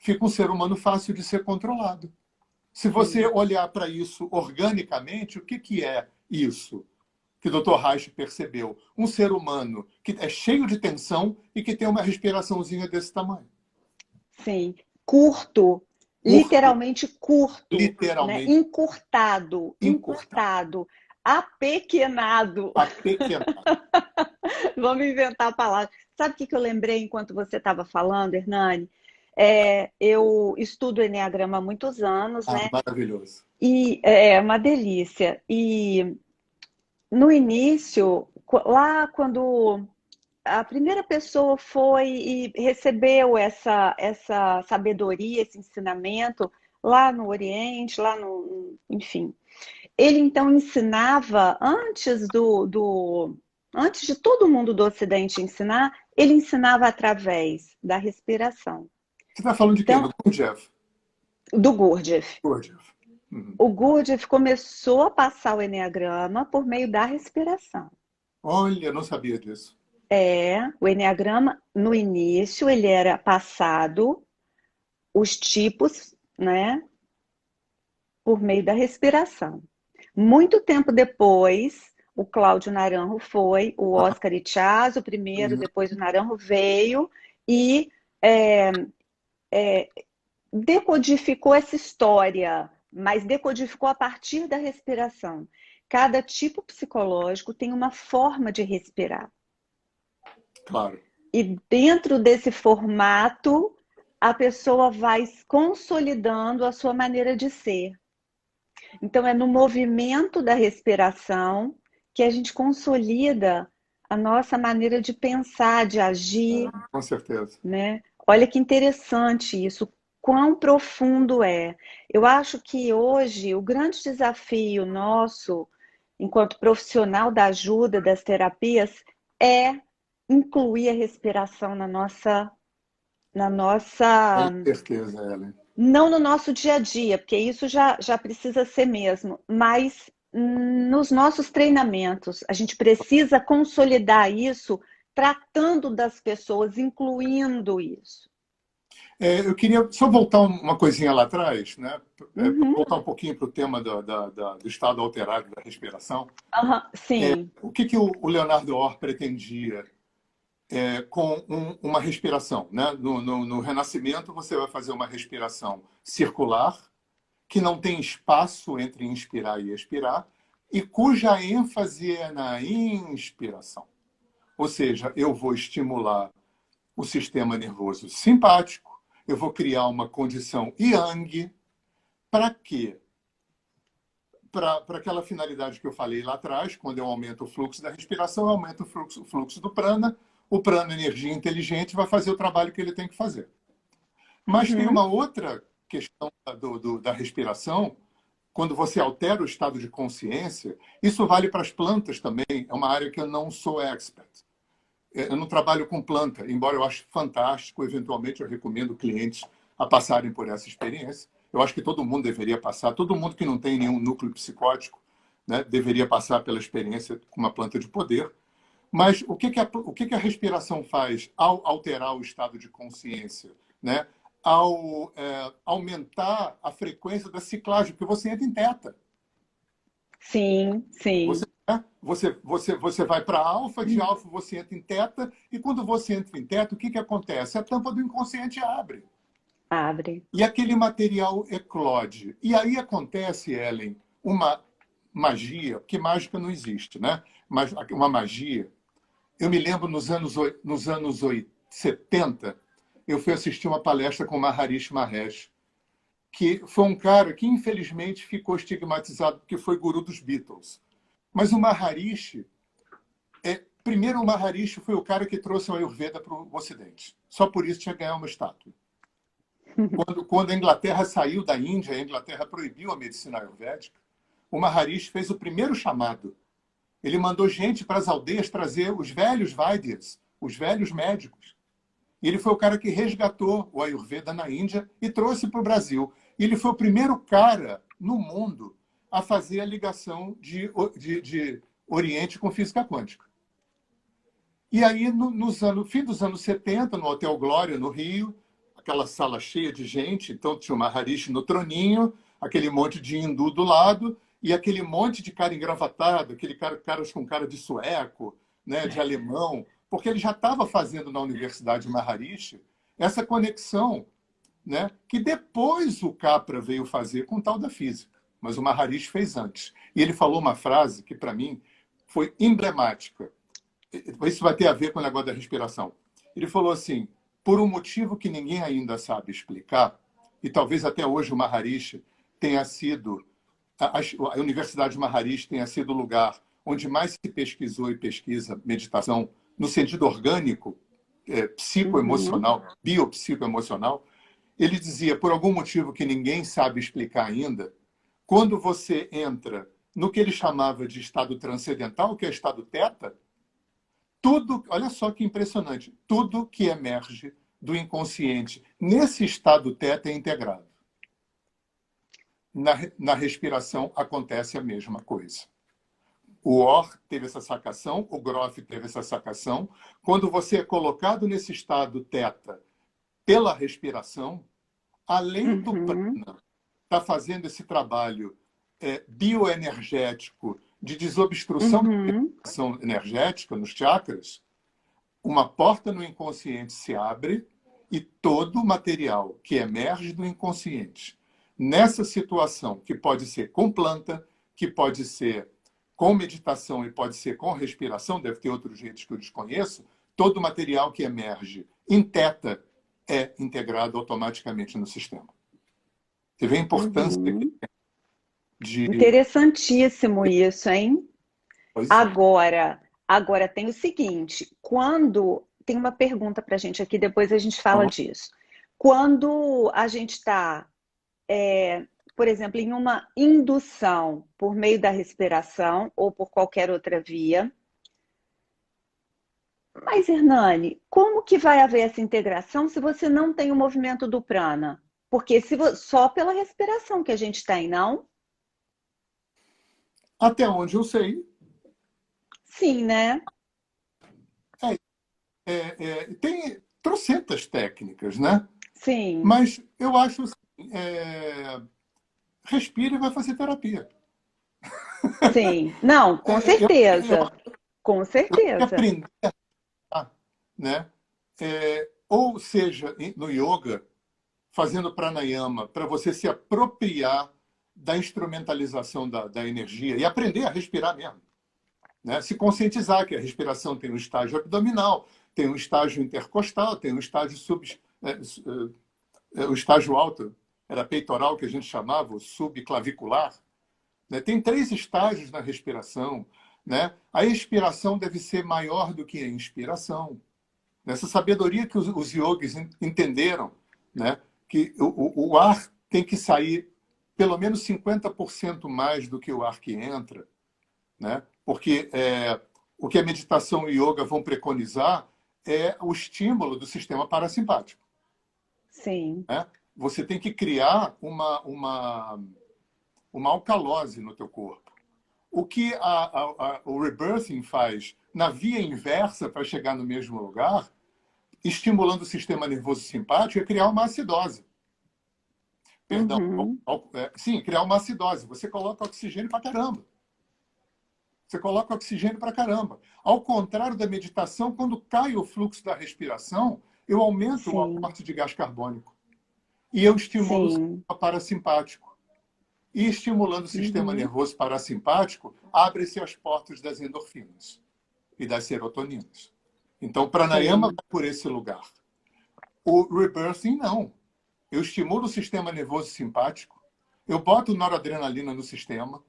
fica um ser humano fácil de ser controlado. Se você olhar para isso organicamente, o que é isso que o Dr. Reich percebeu? Um ser humano que é cheio de tensão e que tem uma respiraçãozinha desse tamanho. Sim. Curto. Literalmente curto. Né? Literalmente Encurtado. encurtado. Encurtado. Apequenado. Apequenado. Vamos inventar a palavra. Sabe o que eu lembrei enquanto você estava falando, Hernani? Eu estudo Eneagrama há muitos anos, né? Maravilhoso. E é uma delícia. E no início, lá quando a primeira pessoa foi e recebeu essa sabedoria, esse ensinamento lá no Oriente, enfim. Ele então ensinava antes de todo mundo do Ocidente ensinar, ele ensinava através da respiração. Você está falando de quem? Então, Do Gurdjieff? do Gurdjieff. Gurdjieff. Uhum. O Gurdjieff começou a passar o eneagrama por meio da respiração. Olha, não sabia disso. O eneagrama, no início, ele era passado, os tipos, né, por meio da respiração. Muito tempo depois, o Cláudio Naranjo foi, o Oscar Ichazo, o primeiro, depois o Naranjo veio e decodificou essa história, mas decodificou a partir da respiração. Cada tipo psicológico tem uma forma de respirar. Claro. E dentro desse formato, a pessoa vai consolidando a sua maneira de ser. Então, é no movimento da respiração que a gente consolida a nossa maneira de pensar, de agir. Com certeza. Né? Olha que interessante isso, quão profundo é. Eu acho que hoje o grande desafio nosso, enquanto profissional da ajuda, das terapias, é incluir a respiração na nossa. Com certeza, Ellen. Não no nosso dia a dia, porque isso já precisa ser mesmo, mas nos nossos treinamentos. A gente precisa consolidar isso, tratando das pessoas, incluindo isso. Eu queria só voltar uma coisinha lá atrás, né? Voltar um pouquinho para o tema do estado alterado da respiração. Sim. O que o Leonardo Orr pretendia com uma respiração, né? No Renascimento, você vai fazer uma respiração circular, que não tem espaço entre inspirar e expirar, e cuja ênfase é na inspiração. Ou seja, eu vou estimular o sistema nervoso simpático, eu vou criar uma condição yang. Para quê? Para aquela finalidade que eu falei lá atrás, quando eu aumento o fluxo da respiração, eu aumento o fluxo do prana. O prana, energia inteligente, vai fazer o trabalho que ele tem que fazer. Mas tem uma outra questão da respiração. Quando você altera o estado de consciência, isso vale para as plantas também. É uma área que eu não sou expert. Eu não trabalho com planta, embora eu ache fantástico. Eventualmente, eu recomendo clientes a passarem por essa experiência. Eu acho que todo mundo deveria passar. Todo mundo que não tem nenhum núcleo psicótico, né, deveria passar pela experiência com uma planta de poder. Mas o que a respiração faz ao alterar o estado de consciência? Né? Ao aumentar a frequência da ciclagem, porque você entra em teta. Sim, sim. Você vai para alfa, de alfa você entra em teta, e quando você entra em teta, o que acontece? A tampa do inconsciente abre. Abre. E aquele material eclode. E aí acontece, Ellen, uma magia, porque mágica não existe, né? Mas uma magia. Eu me lembro nos anos 70, eu fui assistir uma palestra com Maharishi Mahesh, que foi um cara que, infelizmente, ficou estigmatizado porque foi guru dos Beatles. Mas o Maharishi, primeiro o Maharishi foi o cara que trouxe o Ayurveda para o Ocidente. Só por isso tinha que ganhar uma estátua. Quando a Inglaterra saiu da Índia, a Inglaterra proibiu a medicina ayurvédica, o Maharishi fez o primeiro chamado. Ele mandou gente para as aldeias trazer os velhos Vaidyas, os velhos médicos. E ele foi o cara que resgatou o Ayurveda na Índia e trouxe para o Brasil. E ele foi o primeiro cara no mundo a fazer a ligação de Oriente com física quântica. E aí, no fim dos anos 70, no Hotel Glória, no Rio, aquela sala cheia de gente, então tinha o Maharishi no troninho, aquele monte de hindu do lado, e aquele monte de cara engravatado, caras com cara de sueco, né, de alemão, porque ele já estava fazendo na Universidade Maharishi essa conexão, né, que depois o Capra veio fazer com o tal da física, mas o Maharishi fez antes. E ele falou uma frase que, para mim, foi emblemática. Isso vai ter a ver com o negócio da respiração. Ele falou assim, por um motivo que ninguém ainda sabe explicar, e talvez até hoje o Maharishi tenha sido, a Universidade Maharishi tenha sido o lugar onde mais se pesquisou e pesquisa meditação no sentido orgânico, psicoemocional, biopsicoemocional. Ele dizia, por algum motivo que ninguém sabe explicar ainda, quando você entra no que ele chamava de estado transcendental, que é estado teta, tudo, olha só que impressionante, tudo que emerge do inconsciente nesse estado teta é integrado. Na respiração acontece a mesma coisa. O Orr teve essa sacação, o Groff teve essa sacação. Quando você é colocado nesse estado teta pela respiração, além do prana, está fazendo esse trabalho bioenergético de desobstrução da respiração energética nos chakras, uma porta no inconsciente se abre e todo o material que emerge do inconsciente, nessa situação, que pode ser com planta, que pode ser com meditação e pode ser com respiração, deve ter outros jeitos que eu desconheço, todo o material que emerge em teta é integrado automaticamente no sistema. Você vê a importância de... Interessantíssimo isso, hein? Pois é. Agora tem o seguinte, quando... Tem uma pergunta para a gente aqui, depois a gente fala disso. Quando a gente está, por exemplo, em uma indução por meio da respiração ou por qualquer outra via, mas, Hernani, como que vai haver essa integração se você não tem o movimento do prana? Porque só pela respiração que a gente tem, não? Até onde eu sei. Sim, né? Tem trocentas técnicas, né? Sim. Mas eu acho assim, respira e vai fazer terapia. Sim. Não, com certeza. Com certeza. Aprender, né? Ou seja, no yoga, fazendo pranayama, para você se apropriar da instrumentalização da energia e aprender a respirar mesmo. Né? Se conscientizar que a respiração tem um estágio abdominal, tem um estágio intercostal, tem um estágio o estágio alto, era peitoral que a gente chamava, o subclavicular. Né? Tem 3 estágios na respiração. Né? A expiração deve ser maior do que a inspiração. Essa sabedoria que os yogis entenderam, né? Que o ar tem que sair pelo menos 50% mais do que o ar que entra. Né? Porque o que a meditação e o yoga vão preconizar é o estímulo do sistema parasimpático. Sim. Né? Você tem que criar uma alcalose no teu corpo. O que o rebirthing faz na via inversa para chegar no mesmo lugar, estimulando o sistema nervoso simpático, é criar uma acidose. Perdão, sim, criar uma acidose. Você coloca oxigênio para caramba. Você coloca oxigênio para caramba. Ao contrário da meditação, quando cai o fluxo da respiração, eu aumento o aporte de gás carbônico. E eu estimulo o sistema parasimpático. E estimulando o sistema nervoso parasimpático, abre-se as portas das endorfinas e das serotoninas. Então, o pranayama vai por esse lugar. O rebirthing, não. Eu estimulo o sistema nervoso simpático, eu boto noradrenalina no sistema.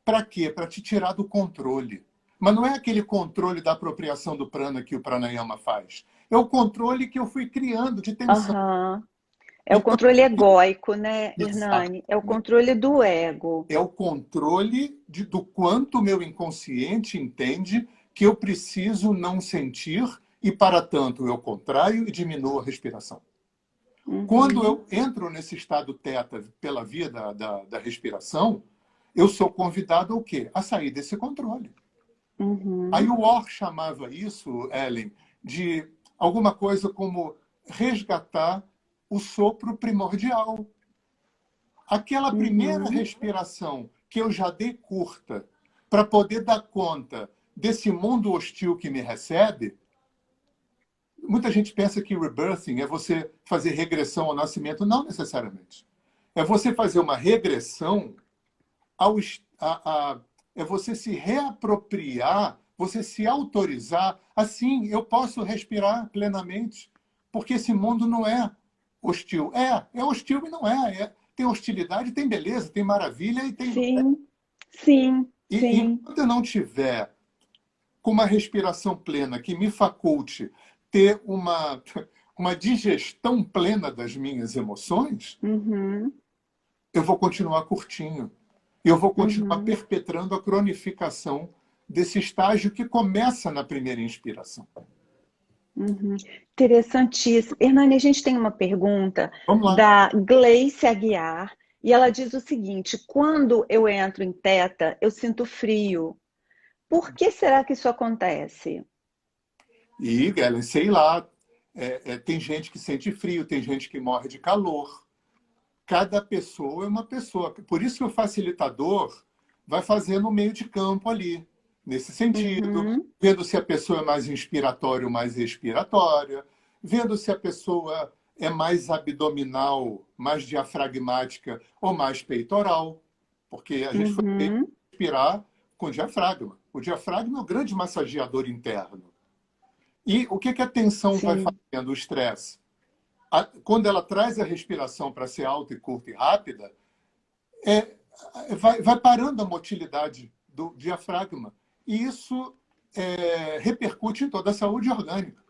Para quê? Para te tirar do controle. Mas não é aquele controle da apropriação do prana que o pranayama faz. É o controle que eu fui criando de tensão. É o controle egóico, né, Hernani? É o controle do ego. É o controle do quanto o meu inconsciente entende que eu preciso não sentir e, para tanto, eu contraio e diminuo a respiração. Quando eu entro nesse estado teta pela via da respiração, eu sou convidado ao quê? A sair desse controle. Aí o Orr chamava isso, Ellen, de alguma coisa como resgatar o sopro primordial. Aquela primeira respiração que eu já dei curta para poder dar conta desse mundo hostil que me recebe. Muita gente pensa que rebirthing é você fazer regressão ao nascimento. Não necessariamente. É você fazer uma regressão é você se reapropriar, você se autorizar. Assim, eu posso respirar plenamente, porque esse mundo não é hostil. É hostil e não é. Tem hostilidade, tem beleza, tem maravilha e tem... Sim, sim, E sim. enquanto eu não tiver com uma respiração plena que me faculte ter uma digestão plena das minhas emoções, Uhum, eu vou continuar curtinho. Eu vou continuar uhum, perpetrando a cronificação desse estágio que começa na primeira inspiração. uhum. Interessantíssimo. Hernani, a gente tem uma pergunta Vamos lá. da Gleice Aguiar, e ela diz o seguinte: quando eu entro em teta, eu sinto frio. Por que será que isso acontece? E, Ellen, sei lá, tem gente que sente frio, tem gente que morre de calor. Cada pessoa é uma pessoa. Por isso que o facilitador vai fazer no meio de campo ali, nesse sentido, Uhum, vendo se a pessoa é mais inspiratória ou mais expiratória, vendo se a pessoa é mais abdominal, mais diafragmática ou mais peitoral, porque a gente foi feito uhum, para respirar com diafragma. O diafragma é o grande massageador interno. E o que a tensão vai sim. fazendo, o estresse? Quando ela traz a respiração para ser alta e curta e rápida, é, vai parando a motilidade do diafragma. E isso repercute em toda a saúde orgânica.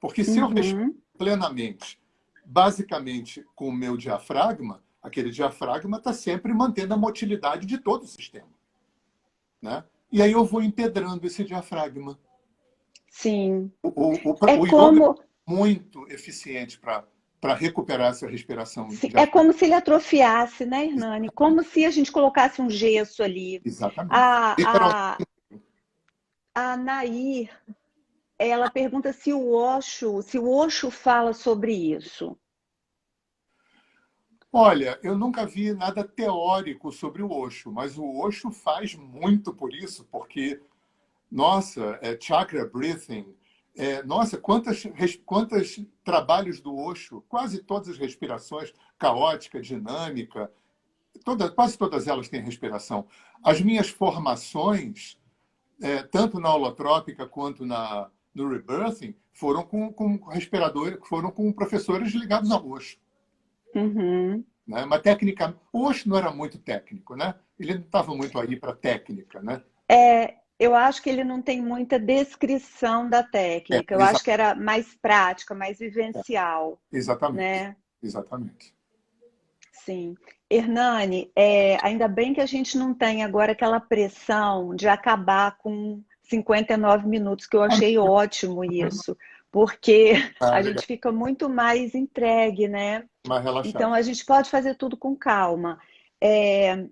Porque se eu respiro Uhum, plenamente, basicamente com o meu diafragma, aquele diafragma está sempre mantendo a motilidade de todo o sistema. Né? E aí eu vou empedrando esse diafragma. sim. É O yoga como, é muito eficiente para recuperar essa respiração é diafragmática. como se ele atrofiasse, né, Hernani? Como se a gente colocasse um gesso ali. Exatamente. Literalmente. A Nair, ela pergunta se o Osho fala sobre isso. Olha, eu nunca vi nada teórico sobre o Osho, mas o Osho faz muito por isso, porque, nossa, chakra breathing, nossa, quantos trabalhos do Osho, quase todas as respirações, caótica, dinâmica, quase todas elas têm respiração. As minhas formações, tanto na holotrópica quanto no rebirthing, foram com respiradores, foram com professores ligados ao Osho. Uhum. Né? Mas técnica, o Osho não era muito técnico, né? Ele não estava muito aí para técnica, né? Eu acho que ele não tem muita descrição da técnica. Eu Exa acho que era mais prática, mais vivencial, exatamente, né? exatamente. Sim. Hernani, ainda bem que a gente não tem agora aquela pressão de acabar com 59 minutos, que eu achei ótimo isso, porque Ah, a legal, gente fica muito mais entregue, né? mais Então relaxado. a gente pode fazer tudo com calma. É,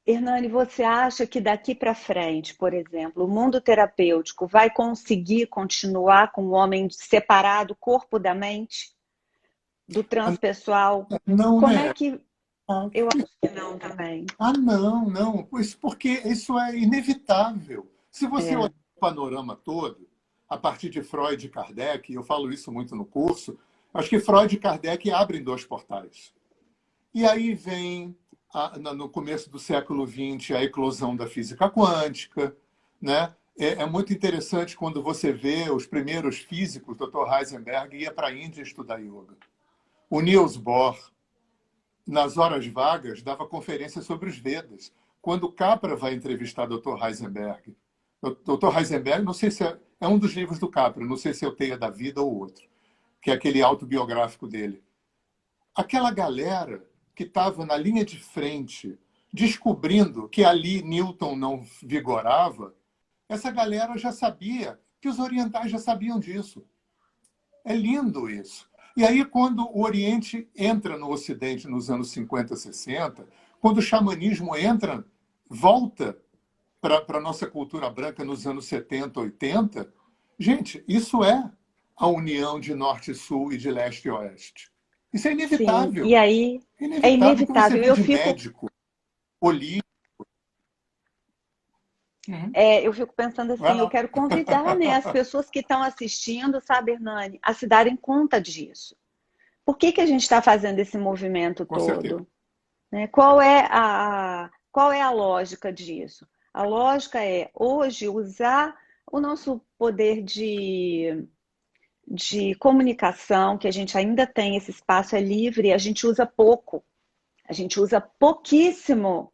Hernani, você acha que daqui para frente, por exemplo, o mundo terapêutico vai conseguir continuar com o homem separado, corpo da mente, do transpessoal? Não, Como é né? que Ah, eu acho que não também. não, não. Pois porque isso é inevitável. Se você olhar É. o panorama todo, a partir de Freud e Kardec, eu falo isso muito no curso, acho que Freud e Kardec abrem dois portais. E aí vem, no começo do século XX, a eclosão da física quântica. Né? É muito interessante quando você vê os primeiros físicos, Dr. Heisenberg ia para a Índia estudar yoga. O Niels Bohr, nas horas vagas, dava conferência sobre os Vedas. Quando o Capra vai entrevistar Dr. Heisenberg, Dr. Heisenberg, não sei se é um dos livros do Capra, não sei se é o Teia da Vida ou outro, que é aquele autobiográfico dele. Aquela galera que estava na linha de frente, descobrindo que ali Newton não vigorava, essa galera já sabia, que os orientais já sabiam disso. É lindo isso. E aí, quando o Oriente entra no Ocidente nos anos 50, 60, quando o xamanismo entra, volta para a nossa cultura branca nos anos 70, 80, gente, isso é a união de norte e sul e de leste e oeste. Isso é sim. inevitável. E aí É é inevitável que você inevitável. vê Eu de fico, médico, político. Uhum. eu fico pensando Vai assim, eu lá. quero convidar, né, as pessoas que estão assistindo, sabe, Hernani, a se darem conta disso. Por que que a gente está fazendo esse movimento Com certeza. todo? Né? Qual é a lógica disso? A lógica é hoje usar o nosso poder de comunicação, que a gente ainda tem, esse espaço é livre, a gente usa pouco, a gente usa pouquíssimo.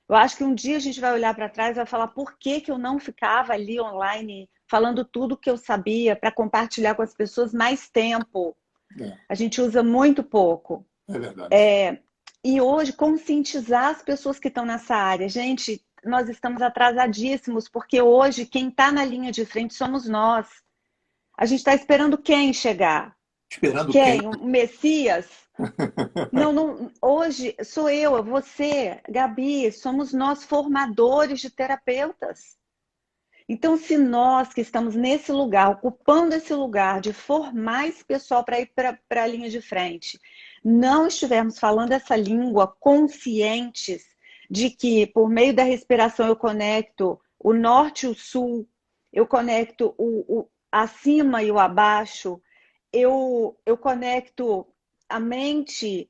Eu acho que um dia a gente vai olhar para trás e vai falar por que que eu não ficava ali online falando tudo que eu sabia para compartilhar com as pessoas mais tempo. É, A gente usa muito pouco. é verdade. E hoje, conscientizar as pessoas que estão nessa área. Gente, nós estamos atrasadíssimos, porque hoje quem está na linha de frente somos nós. A gente está esperando quem chegar? Esperando quem? Quem? O Messias? Não, não, hoje sou eu, você, Gabi, somos nós formadores de terapeutas. Então, se nós que estamos nesse lugar, ocupando esse lugar de formar esse pessoal para ir para a linha de frente, não estivermos falando essa língua conscientes de que por meio da respiração eu conecto o norte e o sul, eu conecto o acima e o abaixo, eu conecto a mente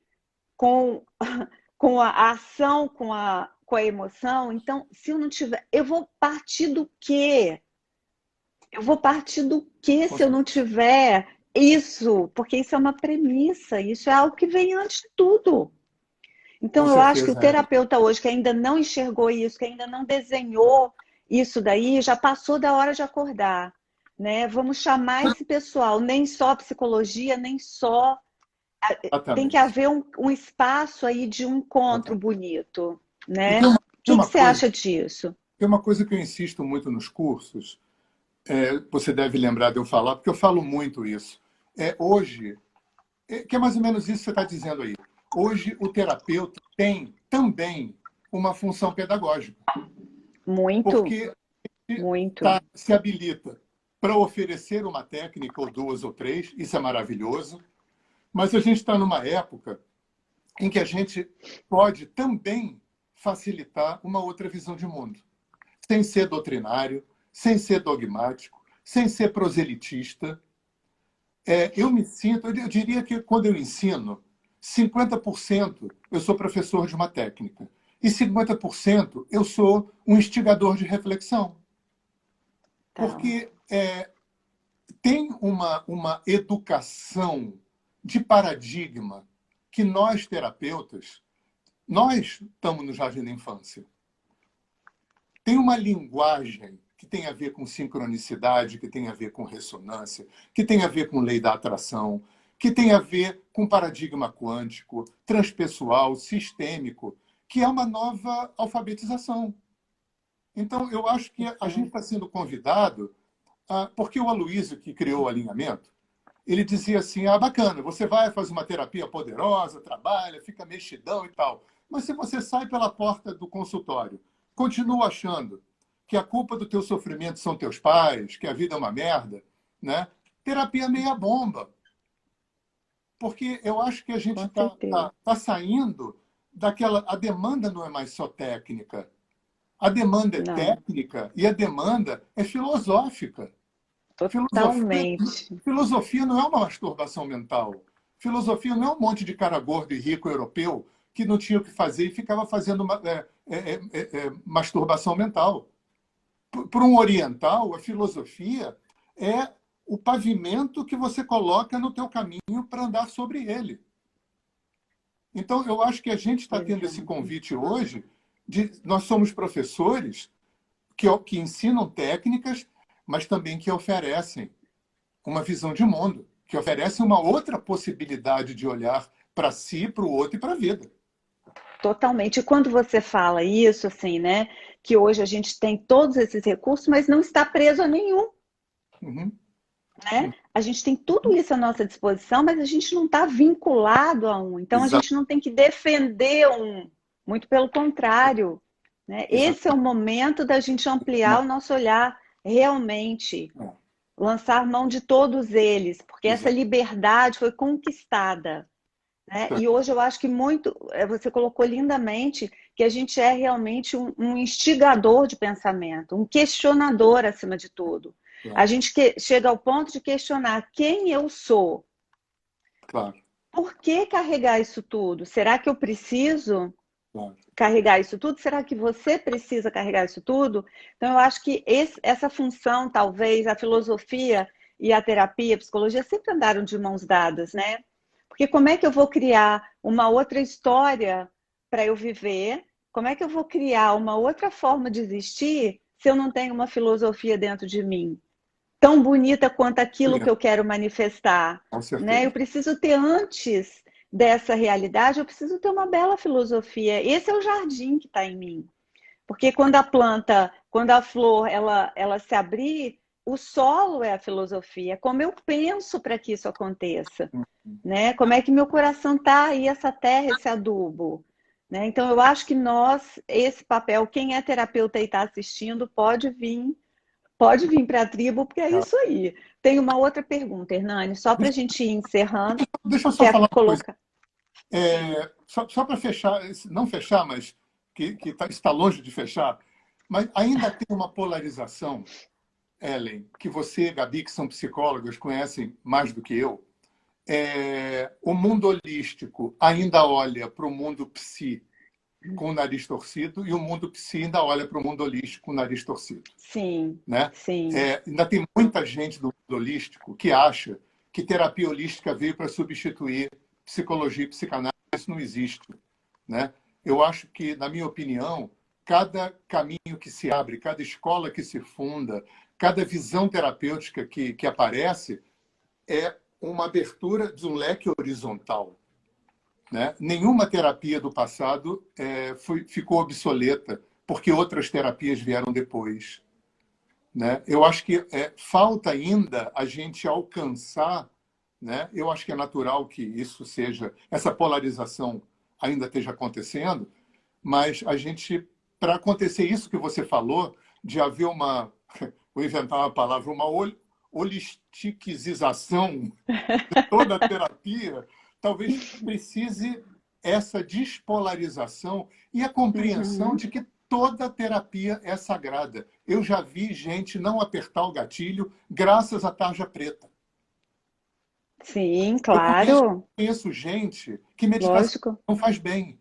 com, com a ação, com a emoção. Então, se eu não tiver, eu vou partir do quê? Eu vou partir do quê Com se eu não certeza. tiver isso? Porque isso é uma premissa, isso é algo que vem antes de tudo. Com Então, eu acho que o certeza, Ellen. terapeuta hoje, que ainda não enxergou isso, que ainda não desenhou isso daí, já passou da hora de acordar. Né? Vamos chamar esse pessoal, nem só psicologia, nem só. Tem que Exatamente. haver um espaço aí de um encontro Exatamente. bonito. E Né? O tem que que uma você coisa, acha disso? tem uma coisa que eu insisto muito nos cursos, você deve lembrar de eu falar, porque eu falo muito isso. Hoje, que é mais ou menos isso que você está dizendo aí. Hoje, o terapeuta tem também uma função pedagógica, Muito, porque muito. se habilita para oferecer uma técnica ou duas ou três, isso é maravilhoso, mas a gente está numa época em que a gente pode também facilitar uma outra visão de mundo, sem ser doutrinário, sem ser dogmático, sem ser proselitista. Eu me sinto, eu diria que quando eu ensino, 50% eu sou professor de uma técnica e 50% eu sou um instigador de reflexão. Tá. Porque tem uma educação de paradigma que nós, terapeutas, nós estamos no jardim da infância. Tem uma linguagem que tem a ver com sincronicidade, que tem a ver com ressonância, que tem a ver com lei da atração, que tem a ver com paradigma quântico, transpessoal, sistêmico, que é uma nova alfabetização. Então, eu acho que a gente está sendo convidado, porque o Aloysio, que criou o alinhamento, ele dizia assim, bacana, você vai fazer uma terapia poderosa, trabalha, fica mexidão e tal. Mas se você sai pela porta do consultório, continua achando que a culpa do teu sofrimento são teus pais, que a vida é uma merda, né? Terapia meia bomba. Porque eu acho que a gente Com está certeza. saindo daquela... A demanda não é mais só técnica. A demanda é Não, técnica e a demanda é filosófica. Filosofia, totalmente. filosofia não é uma masturbação mental. Filosofia não é um monte de cara gordo e rico europeu que não tinha o que fazer e ficava fazendo masturbação mental. Para um oriental, a filosofia é o pavimento que você coloca no teu caminho para andar sobre ele. Então, eu acho que a gente está tendo esse Exato. convite hoje nós somos professores que ensinam técnicas, mas também que oferecem uma visão de mundo, que oferece uma outra possibilidade de olhar para si, para o outro e para a vida. Totalmente. E quando você fala isso, assim, né, que hoje a gente tem todos esses recursos, mas não está preso a nenhum, Uhum. né? A gente tem tudo isso à nossa disposição, mas a gente não está vinculado a um. Então a Exato. gente não tem que defender um, muito pelo contrário, né? Esse é o momento da gente ampliar o nosso olhar realmente, lançar mão de todos eles, porque essa Exato. liberdade foi conquistada. né? E hoje eu acho que muito, você colocou lindamente que a gente é realmente um instigador de pensamento, um questionador acima de tudo. Claro, A gente chega ao ponto de questionar quem eu sou. claro, Por que carregar isso tudo? Será que eu preciso claro. carregar isso tudo? Será que você precisa carregar isso tudo? Então, eu acho que essa função, talvez, a filosofia e a terapia, a psicologia sempre andaram de mãos dadas, né? Porque como é que eu vou criar uma outra história para eu viver? Como é que eu vou criar uma outra forma de existir se eu não tenho uma filosofia dentro de mim? Tão bonita quanto aquilo que eu quero manifestar, Com né? Eu certeza. preciso ter antes dessa realidade, eu preciso ter uma bela filosofia. Esse é o jardim que está em mim. Porque quando a planta, quando a flor, ela se abrir, o solo é a filosofia. É como eu penso para que isso aconteça, né? Como é que meu coração está aí, essa terra, esse adubo. Né? Então, eu acho que nós, esse papel, quem é terapeuta e está assistindo, pode vir para a tribo, porque é É. isso aí. Tem uma outra pergunta, Hernani, só para a Deixa, gente ir encerrando. deixa eu só Quer falar uma coisa. colocar? Sim. Só para fechar, não fechar, mas está longe de fechar, mas ainda tem uma polarização, Ellen, que você, Gabi, que são psicólogas, conhecem mais do que eu. O mundo holístico ainda olha para o mundo psi com o nariz torcido e o mundo psi ainda olha para o mundo holístico com o nariz torcido. Sim, Né? sim. Ainda tem muita gente do mundo holístico que acha que terapia holística veio para substituir psicologia e psicanálise. Isso não existe. Né? Eu acho que, na minha opinião, cada caminho que se abre, cada escola que se funda, cada visão terapêutica que aparece é uma abertura de um leque horizontal. Né? Nenhuma terapia do passado ficou obsoleta porque outras terapias vieram depois. Né? Eu acho que falta ainda a gente alcançar, né? Eu acho que é natural que isso seja, essa polarização ainda esteja acontecendo, mas a gente, para acontecer isso que você falou, de haver uma, vou inventar uma palavra, uma holistiquização de toda a terapia, talvez precise essa despolarização e a compreensão Uhum. de que toda terapia é sagrada. Eu já vi gente não apertar o gatilho graças à tarja preta. Sim, Eu claro. conheço gente que meditação Lógico. não faz bem.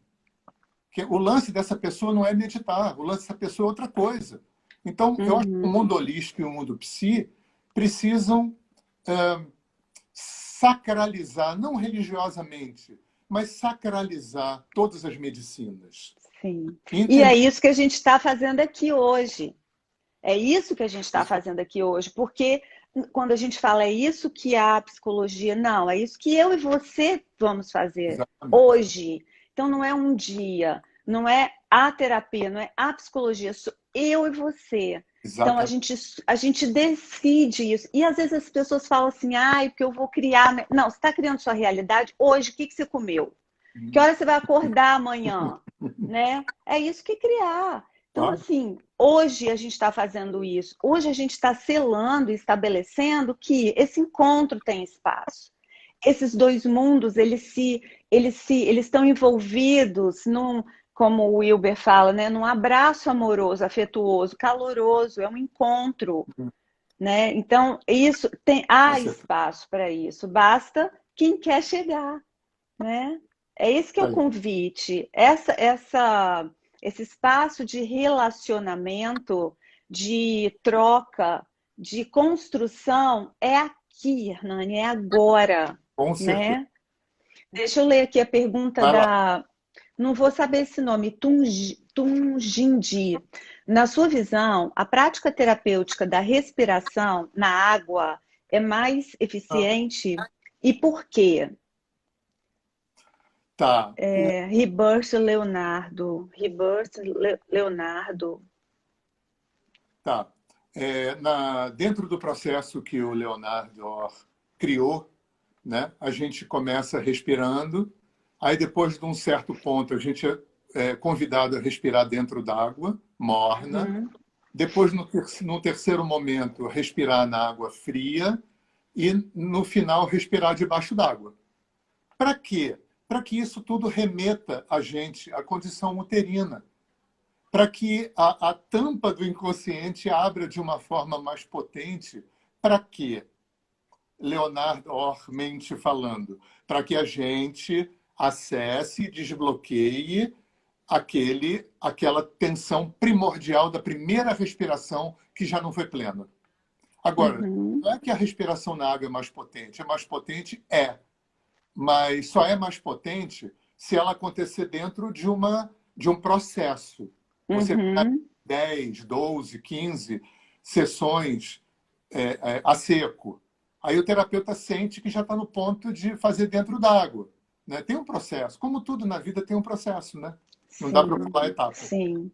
Que o lance dessa pessoa não é meditar, o lance dessa pessoa é outra coisa. Então, eu acho que o Uhum. mundo holístico e o mundo psi precisam sacralizar, não religiosamente, mas sacralizar todas as medicinas. Sim. E é Entender isso que a gente está fazendo aqui hoje. É isso que a gente está isso. fazendo aqui hoje, porque quando a gente fala é isso que a psicologia, não, é isso que eu e você vamos fazer Exatamente. hoje. Então não é um dia, não é a terapia, não é a psicologia, sou eu e você. Então a Exatamente. gente, a gente decide isso. E às vezes as pessoas falam assim, ai, porque eu vou criar. Não, você está criando sua realidade hoje, o que você comeu? Que hora você vai acordar amanhã? Né? É isso que criar. Então, Claro. assim, hoje a gente está fazendo isso. Hoje a gente está selando e estabelecendo que esse encontro tem espaço. Esses dois mundos, eles estão envolvidos num, como o Wilber fala, né, num abraço amoroso, afetuoso, caloroso, é um encontro, né? Então, isso Com há certeza. espaço para isso. Basta quem quer chegar, né? É esse que é o Aí. convite. Esse espaço de relacionamento, de troca, de construção é aqui, Hernani, é agora, Com certeza. né? Deixa eu ler aqui a pergunta Vai lá. da. Não vou saber esse nome, Tunjindi. Na sua visão, a prática terapêutica da respiração na água é mais eficiente? E por quê? Tá. Rebirth Leonardo. Leonardo. Tá. Dentro do processo que o Leonardo Orr criou, né, a gente começa respirando, aí depois de um certo ponto a gente é convidado a respirar dentro d'água morna, Uhum. depois no terceiro momento respirar na água fria e no final respirar debaixo d'água. Para quê? para que isso tudo remeta a gente à condição uterina, para que a tampa do inconsciente abra de uma forma mais potente. Para quê? Leonardo Ormente falando, para que a gente acesse e desbloqueie aquela tensão primordial da primeira respiração que já não foi plena. Agora, não é que a respiração na água é mais potente. É mais potente? É. Mas só é mais potente se ela acontecer dentro de um processo. Você faz 10, 12, 15 sessões a seco. Aí o terapeuta sente que já está no ponto de fazer dentro d'água. Né? Tem um processo. Como tudo na vida tem um processo, né? Não dá para pular etapa. Sim.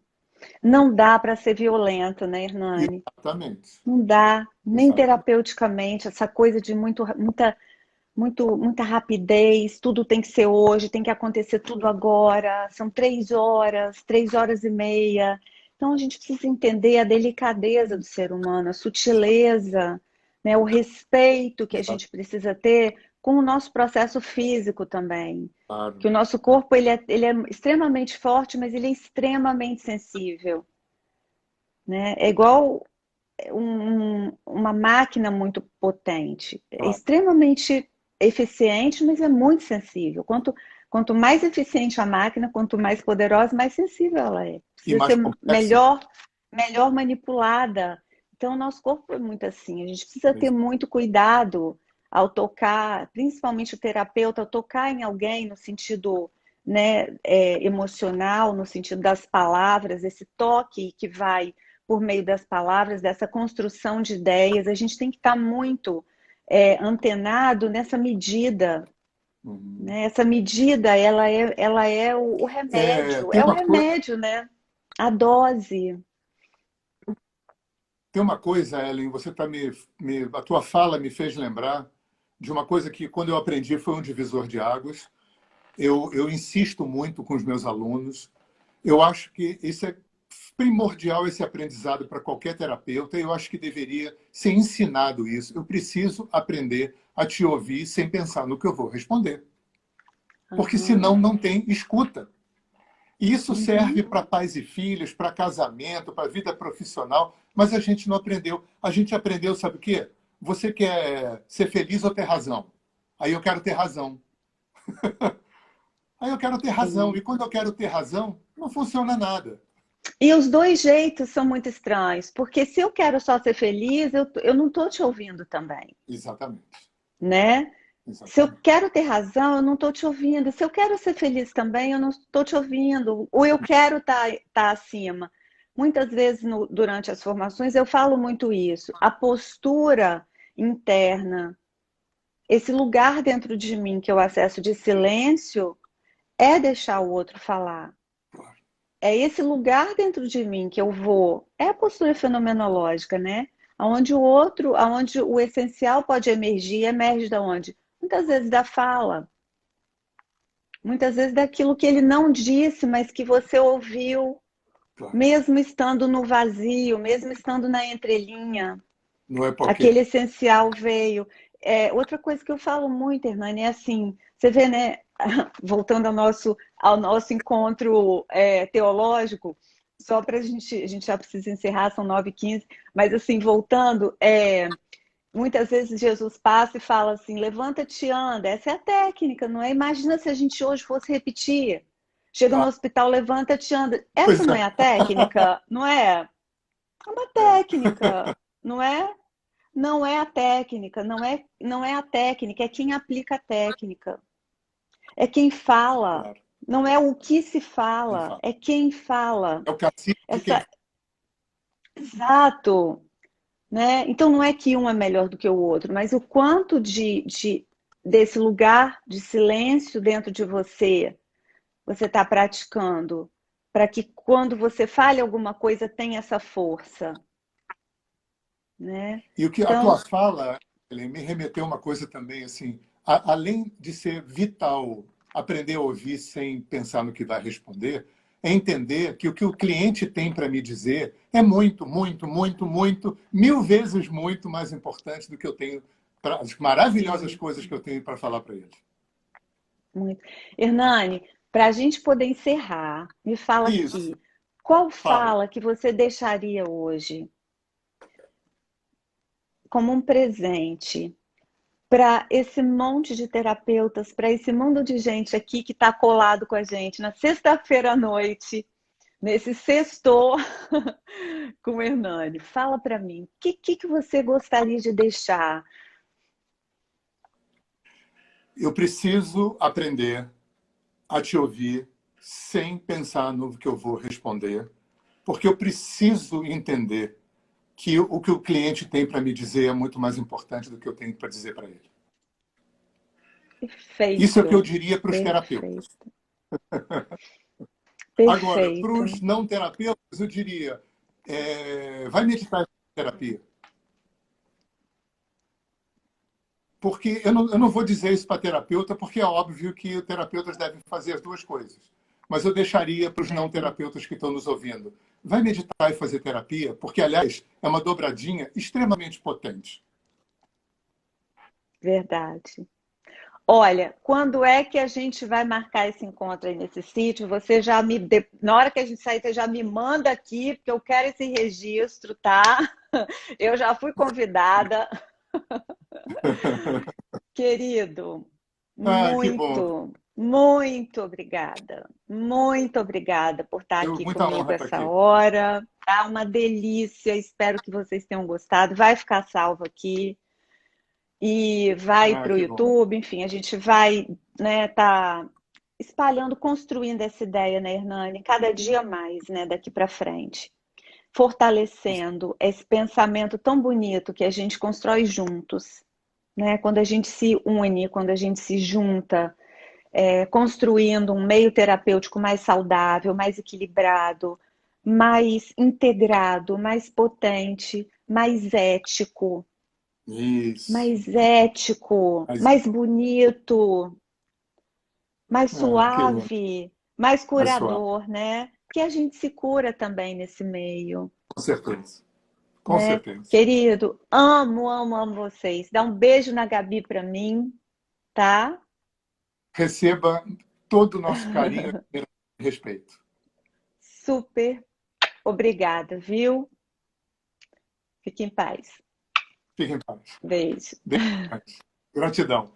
Não dá para ser violento, né, Hernani? Exatamente. Não dá, nem Exatamente. terapeuticamente, essa coisa de muita rapidez, tudo tem que ser hoje, tem que acontecer tudo agora, são 3 horas, 3 horas e meia. Então a gente precisa entender a delicadeza do ser humano, a sutileza, né, o respeito que a gente precisa ter com o nosso processo físico também. Claro. Que o nosso corpo ele é extremamente forte, mas ele é extremamente sensível. Né? É igual uma máquina muito potente. É extremamente eficiente, mas é muito sensível. Quanto mais eficiente a máquina, quanto mais poderosa, mais sensível ela é. Precisa ser melhor manipulada. Então, o nosso corpo é muito assim. A gente precisa ter muito cuidado ao tocar, principalmente o terapeuta, ao tocar em alguém no sentido, né, emocional, no sentido das palavras, esse toque que vai por meio das palavras, dessa construção de ideias. A gente tem que estar muito antenado nessa medida. Né? Essa medida, ela é o remédio. É o remédio, né? A dose. Tem uma coisa, Ellen, você tá a tua fala me fez lembrar de uma coisa que, quando eu aprendi, foi um divisor de águas. Eu insisto muito com os meus alunos. Eu acho que isso é primordial, esse aprendizado para qualquer terapeuta. Eu acho que deveria ser ensinado isso. Eu preciso aprender a te ouvir sem pensar no que eu vou responder. Porque senão não tem escuta. E isso serve para pais e filhos, para casamento, para vida profissional, mas a gente não aprendeu. A gente aprendeu, sabe o quê? Você quer ser feliz ou ter razão? Aí eu quero ter razão. Aí eu quero ter razão. E quando eu quero ter razão, não funciona nada. E os dois jeitos são muito estranhos, porque se eu quero só ser feliz, eu não estou te ouvindo também. Exatamente. Né? Exatamente. Se eu quero ter razão, eu não estou te ouvindo. Se eu quero ser feliz também, eu não estou te ouvindo. Ou eu quero estar acima. Muitas vezes, durante as formações, eu falo muito isso. A postura interna, esse lugar dentro de mim que eu acesso de silêncio, é deixar o outro falar. É esse lugar dentro de mim que eu vou. É a postura fenomenológica, né? Onde o essencial pode emergir, emerge de onde? Muitas vezes da fala. Muitas vezes daquilo que ele não disse, mas que você ouviu, mesmo estando no vazio, mesmo estando na entrelinha. Não é porque... Aquele essencial veio. Outra coisa que eu falo muito, Hernani, é assim, você vê, né? Voltando ao nosso encontro teológico, só para a gente já precisa encerrar, são 9h15, mas assim, voltando, muitas vezes Jesus passa e fala assim, levanta-te e anda, essa é a técnica, não é? Imagina se a gente hoje fosse repetir, chega no hospital, levanta-te e anda, essa não é a técnica, não é? É uma técnica, não é? Não é a técnica, não é a técnica, é quem aplica a técnica. É quem fala. Claro. Não é o que se fala, é quem fala. É o cacife de quem... Exato. Né? Então não é que um é melhor do que o outro, mas o quanto desse lugar de silêncio dentro de você está praticando, para que quando você fale alguma coisa tenha essa força. Né? E o que a tua fala, Ellen, me remeteu a uma coisa também, assim, além de ser vital aprender a ouvir sem pensar no que vai responder, é entender que o cliente tem para me dizer é muito, muito, muito, muito, 1000 vezes muito mais importante do que eu tenho, as maravilhosas coisas que eu tenho para falar para ele. muito. Hernani, para a gente poder encerrar, me fala Isso, aqui, qual fala. fala que você deixaria hoje como um presente para esse monte de terapeutas, para esse mundo de gente aqui que está colado com a gente na sexta-feira à noite, nesse sextou com o Hernani? Fala para mim, o que você gostaria de deixar? Eu preciso aprender a te ouvir sem pensar no que eu vou responder, porque eu preciso entender que o que o cliente tem para me dizer é muito mais importante do que eu tenho para dizer para ele. Isso é o que eu Perfeito, diria para os terapeutas. perfeito, Agora, para perfeito. os não terapeutas, eu diria: vai meditar em terapia. Porque eu não vou dizer isso para terapeuta, porque é óbvio que os terapeutas devem fazer as duas coisas. Mas eu deixaria para os não É, terapeutas que estão nos ouvindo. Vai meditar e fazer terapia, porque, aliás, é uma dobradinha extremamente potente. verdade. Olha, quando é que a gente vai marcar esse encontro aí nesse sítio? Você já na hora que a gente sair, você já me manda aqui, porque eu quero esse registro, tá? Eu já fui convidada. Querido, Ah, que bom. muito, muito obrigada. Muito obrigada por estar aqui Muita comigo honra estar essa aqui. hora. Tá uma delícia. Espero que vocês tenham gostado. Vai ficar salvo aqui e vai Ah, para o que bom. YouTube. Enfim, a gente vai, né, tá espalhando, construindo essa ideia, né, Hernani? Cada dia mais, né, daqui para frente. Fortalecendo esse pensamento tão bonito que a gente constrói juntos, né? Quando a gente se une, quando a gente se junta, construindo um meio terapêutico mais saudável, mais equilibrado, mais integrado, mais potente, Isso. mais ético, Mas, mais bonito, mais que lindo. suave, mais Mais suave. curador, né? Que a gente se cura também nesse meio, Com certeza. Com né? certeza. Querido, amo, amo, amo vocês. Dá um beijo na Gabi para mim, tá? Receba todo o nosso carinho e respeito. Super obrigada, viu? Fique em paz. Fique em paz. Beijo. Beijo. Gratidão.